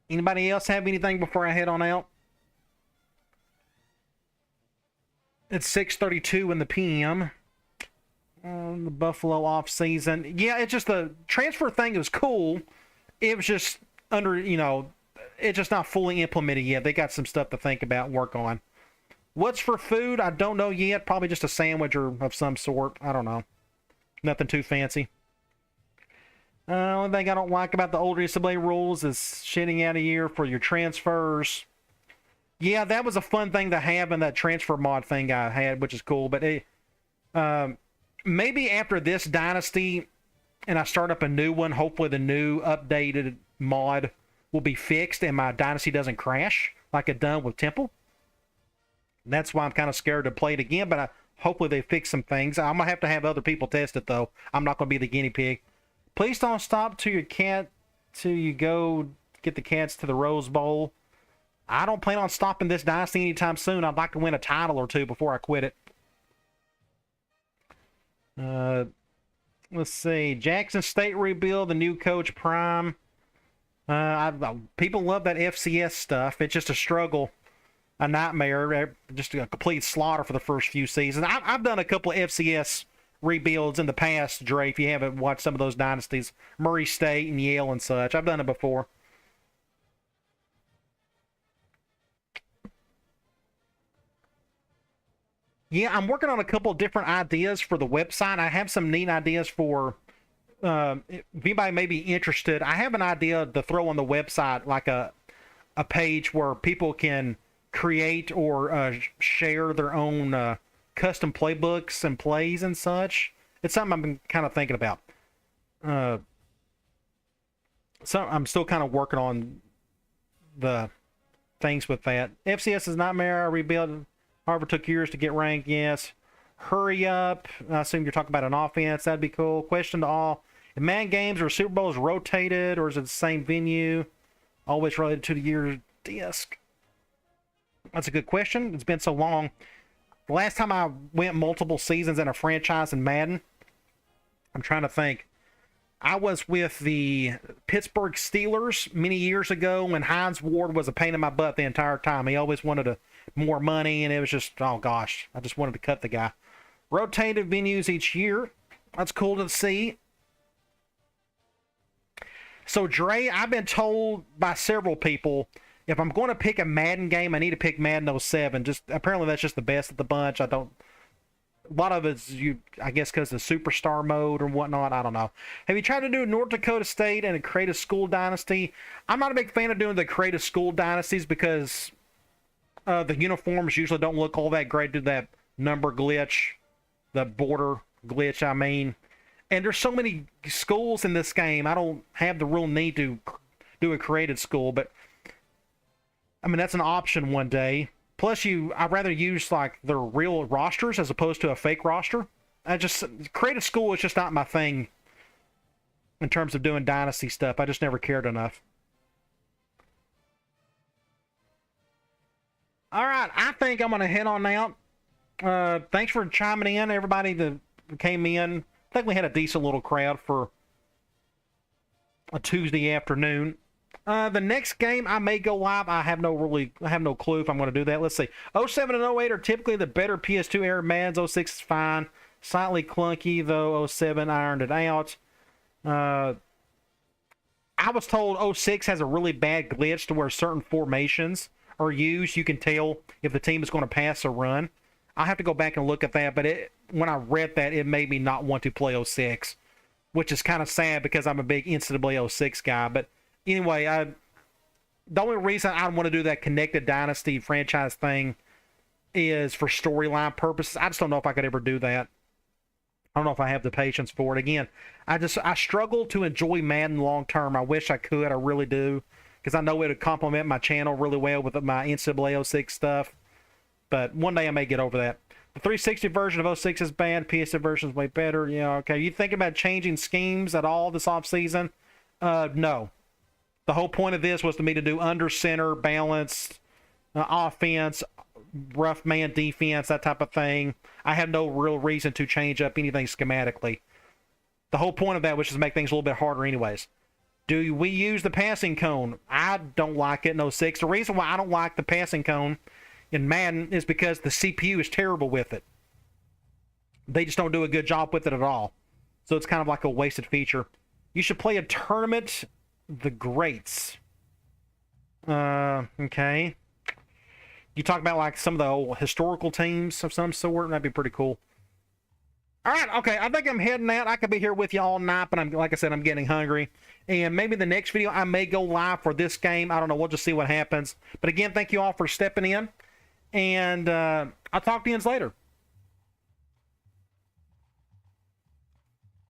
Anybody else have anything before I head on out? It's 6:32 in the p.m. The Buffalo off season. Yeah, it's just the transfer thing was cool. It was just it's just not fully implemented yet. They got some stuff to think about and work on. What's for food? I don't know yet. Probably just a sandwich or of some sort. I don't know. Nothing too fancy. Only thing I don't like about the older NCAA rules is shitting out a year for your transfers. Yeah, that was a fun thing to have in that transfer mod thing I had, which is cool. But maybe after this Dynasty and I start up a new one, hopefully the new updated mod will be fixed and my Dynasty doesn't crash like it done with Temple. That's why I'm kind of scared to play it again, but hopefully they fix some things. I'm going to have other people test it, though. I'm not going to be the guinea pig. Please don't stop till you go get the Cats to the Rose Bowl. I don't plan on stopping this Dynasty anytime soon. I'd like to win a title or two before I quit it. Let's see. Jackson State rebuild, the new coach Prime. People love that FCS stuff. It's just a struggle. A nightmare, just a complete slaughter for the first few seasons. I've done a couple of FCS rebuilds in the past, Dre, if you haven't watched some of those dynasties. Murray State and Yale and such. I've done it before. Yeah, I'm working on a couple of different ideas for the website. I have some neat ideas for, if anybody may be interested, I have an idea to throw on the website, like a page where people can create or share their own custom playbooks and plays and such. It's something I've been kind of thinking about. So I'm still kind of working on the things with that. FCS is nightmare. I rebuild. However, took years to get ranked. Yes. Hurry up. I assume you're talking about an offense. That'd be cool. Question to all: in man games or Super Bowls rotated, or is it the same venue? Always related to the year's disc. That's a good question. It's been so long. The last time I went multiple seasons in a franchise in Madden, I'm trying to think. I was with the Pittsburgh Steelers many years ago when Hines Ward was a pain in my butt the entire time. He always wanted more money, and it was just, oh gosh, I just wanted to cut the guy. Rotated venues each year. That's cool to see. So, Dre, I've been told by several people, if I'm going to pick a Madden game, I need to pick Madden 07. Apparently that's just the best of the bunch. A lot of it's, I guess, because of the superstar mode or whatnot. I don't know. Have you tried to do North Dakota State and create a school dynasty? I'm not a big fan of doing the create a school dynasties because the uniforms usually don't look all that great. Do that number glitch, the border glitch, I mean. And there's so many schools in this game, I don't have the real need to do a created school, but I mean, that's an option one day. Plus, I'd rather use like the real rosters as opposed to a fake roster. Creative school is just not my thing in terms of doing dynasty stuff. I just never cared enough. All right, I think I'm going to head on out. Thanks for chiming in, everybody that came in. I think we had a decent little crowd for a Tuesday afternoon. The next game I may go live. I have no clue if I'm going to do that. Let's see. 07 and 08 are typically the better PS2 era Mads. 06 is fine. Slightly clunky though. 07 ironed it out. I was told 06 has a really bad glitch to where certain formations are used. You can tell if the team is going to pass or run. I have to go back and look at that, but when I read that, it made me not want to play 06, which is kind of sad because I'm a big NCAA 06 guy. But anyway, the only reason I want to do that connected dynasty franchise thing is for storyline purposes. I just don't know if I could ever do that. I don't know if I have the patience for it. Again, I struggle to enjoy Madden long term. I wish I could. I really do, because I know it would complement my channel really well with my NCAA 06 stuff. But one day I may get over that. The 360 version of 06 is bad. PS2 version is way better. Yeah, okay. You thinking about changing schemes at all this offseason? No. The whole point of this was to me to do under center, balanced offense, rough man defense, that type of thing. I have no real reason to change up anything schematically. The whole point of that was just to make things a little bit harder anyways. Do we use the passing cone? I don't like it in 06. The reason why I don't like the passing cone in Madden is because the CPU is terrible with it. They just don't do a good job with it at all. So it's kind of like a wasted feature. You should play a tournament, the greats. Okay. You talk about like some of the old historical teams of some sort. That'd be pretty cool. All right, okay. I think I'm heading out. I could be here with you all night, but like I said, I'm getting hungry. And maybe the next video I may go live for this game. I don't know. We'll just see what happens. But again, thank you all for stepping in. And I'll talk to you later.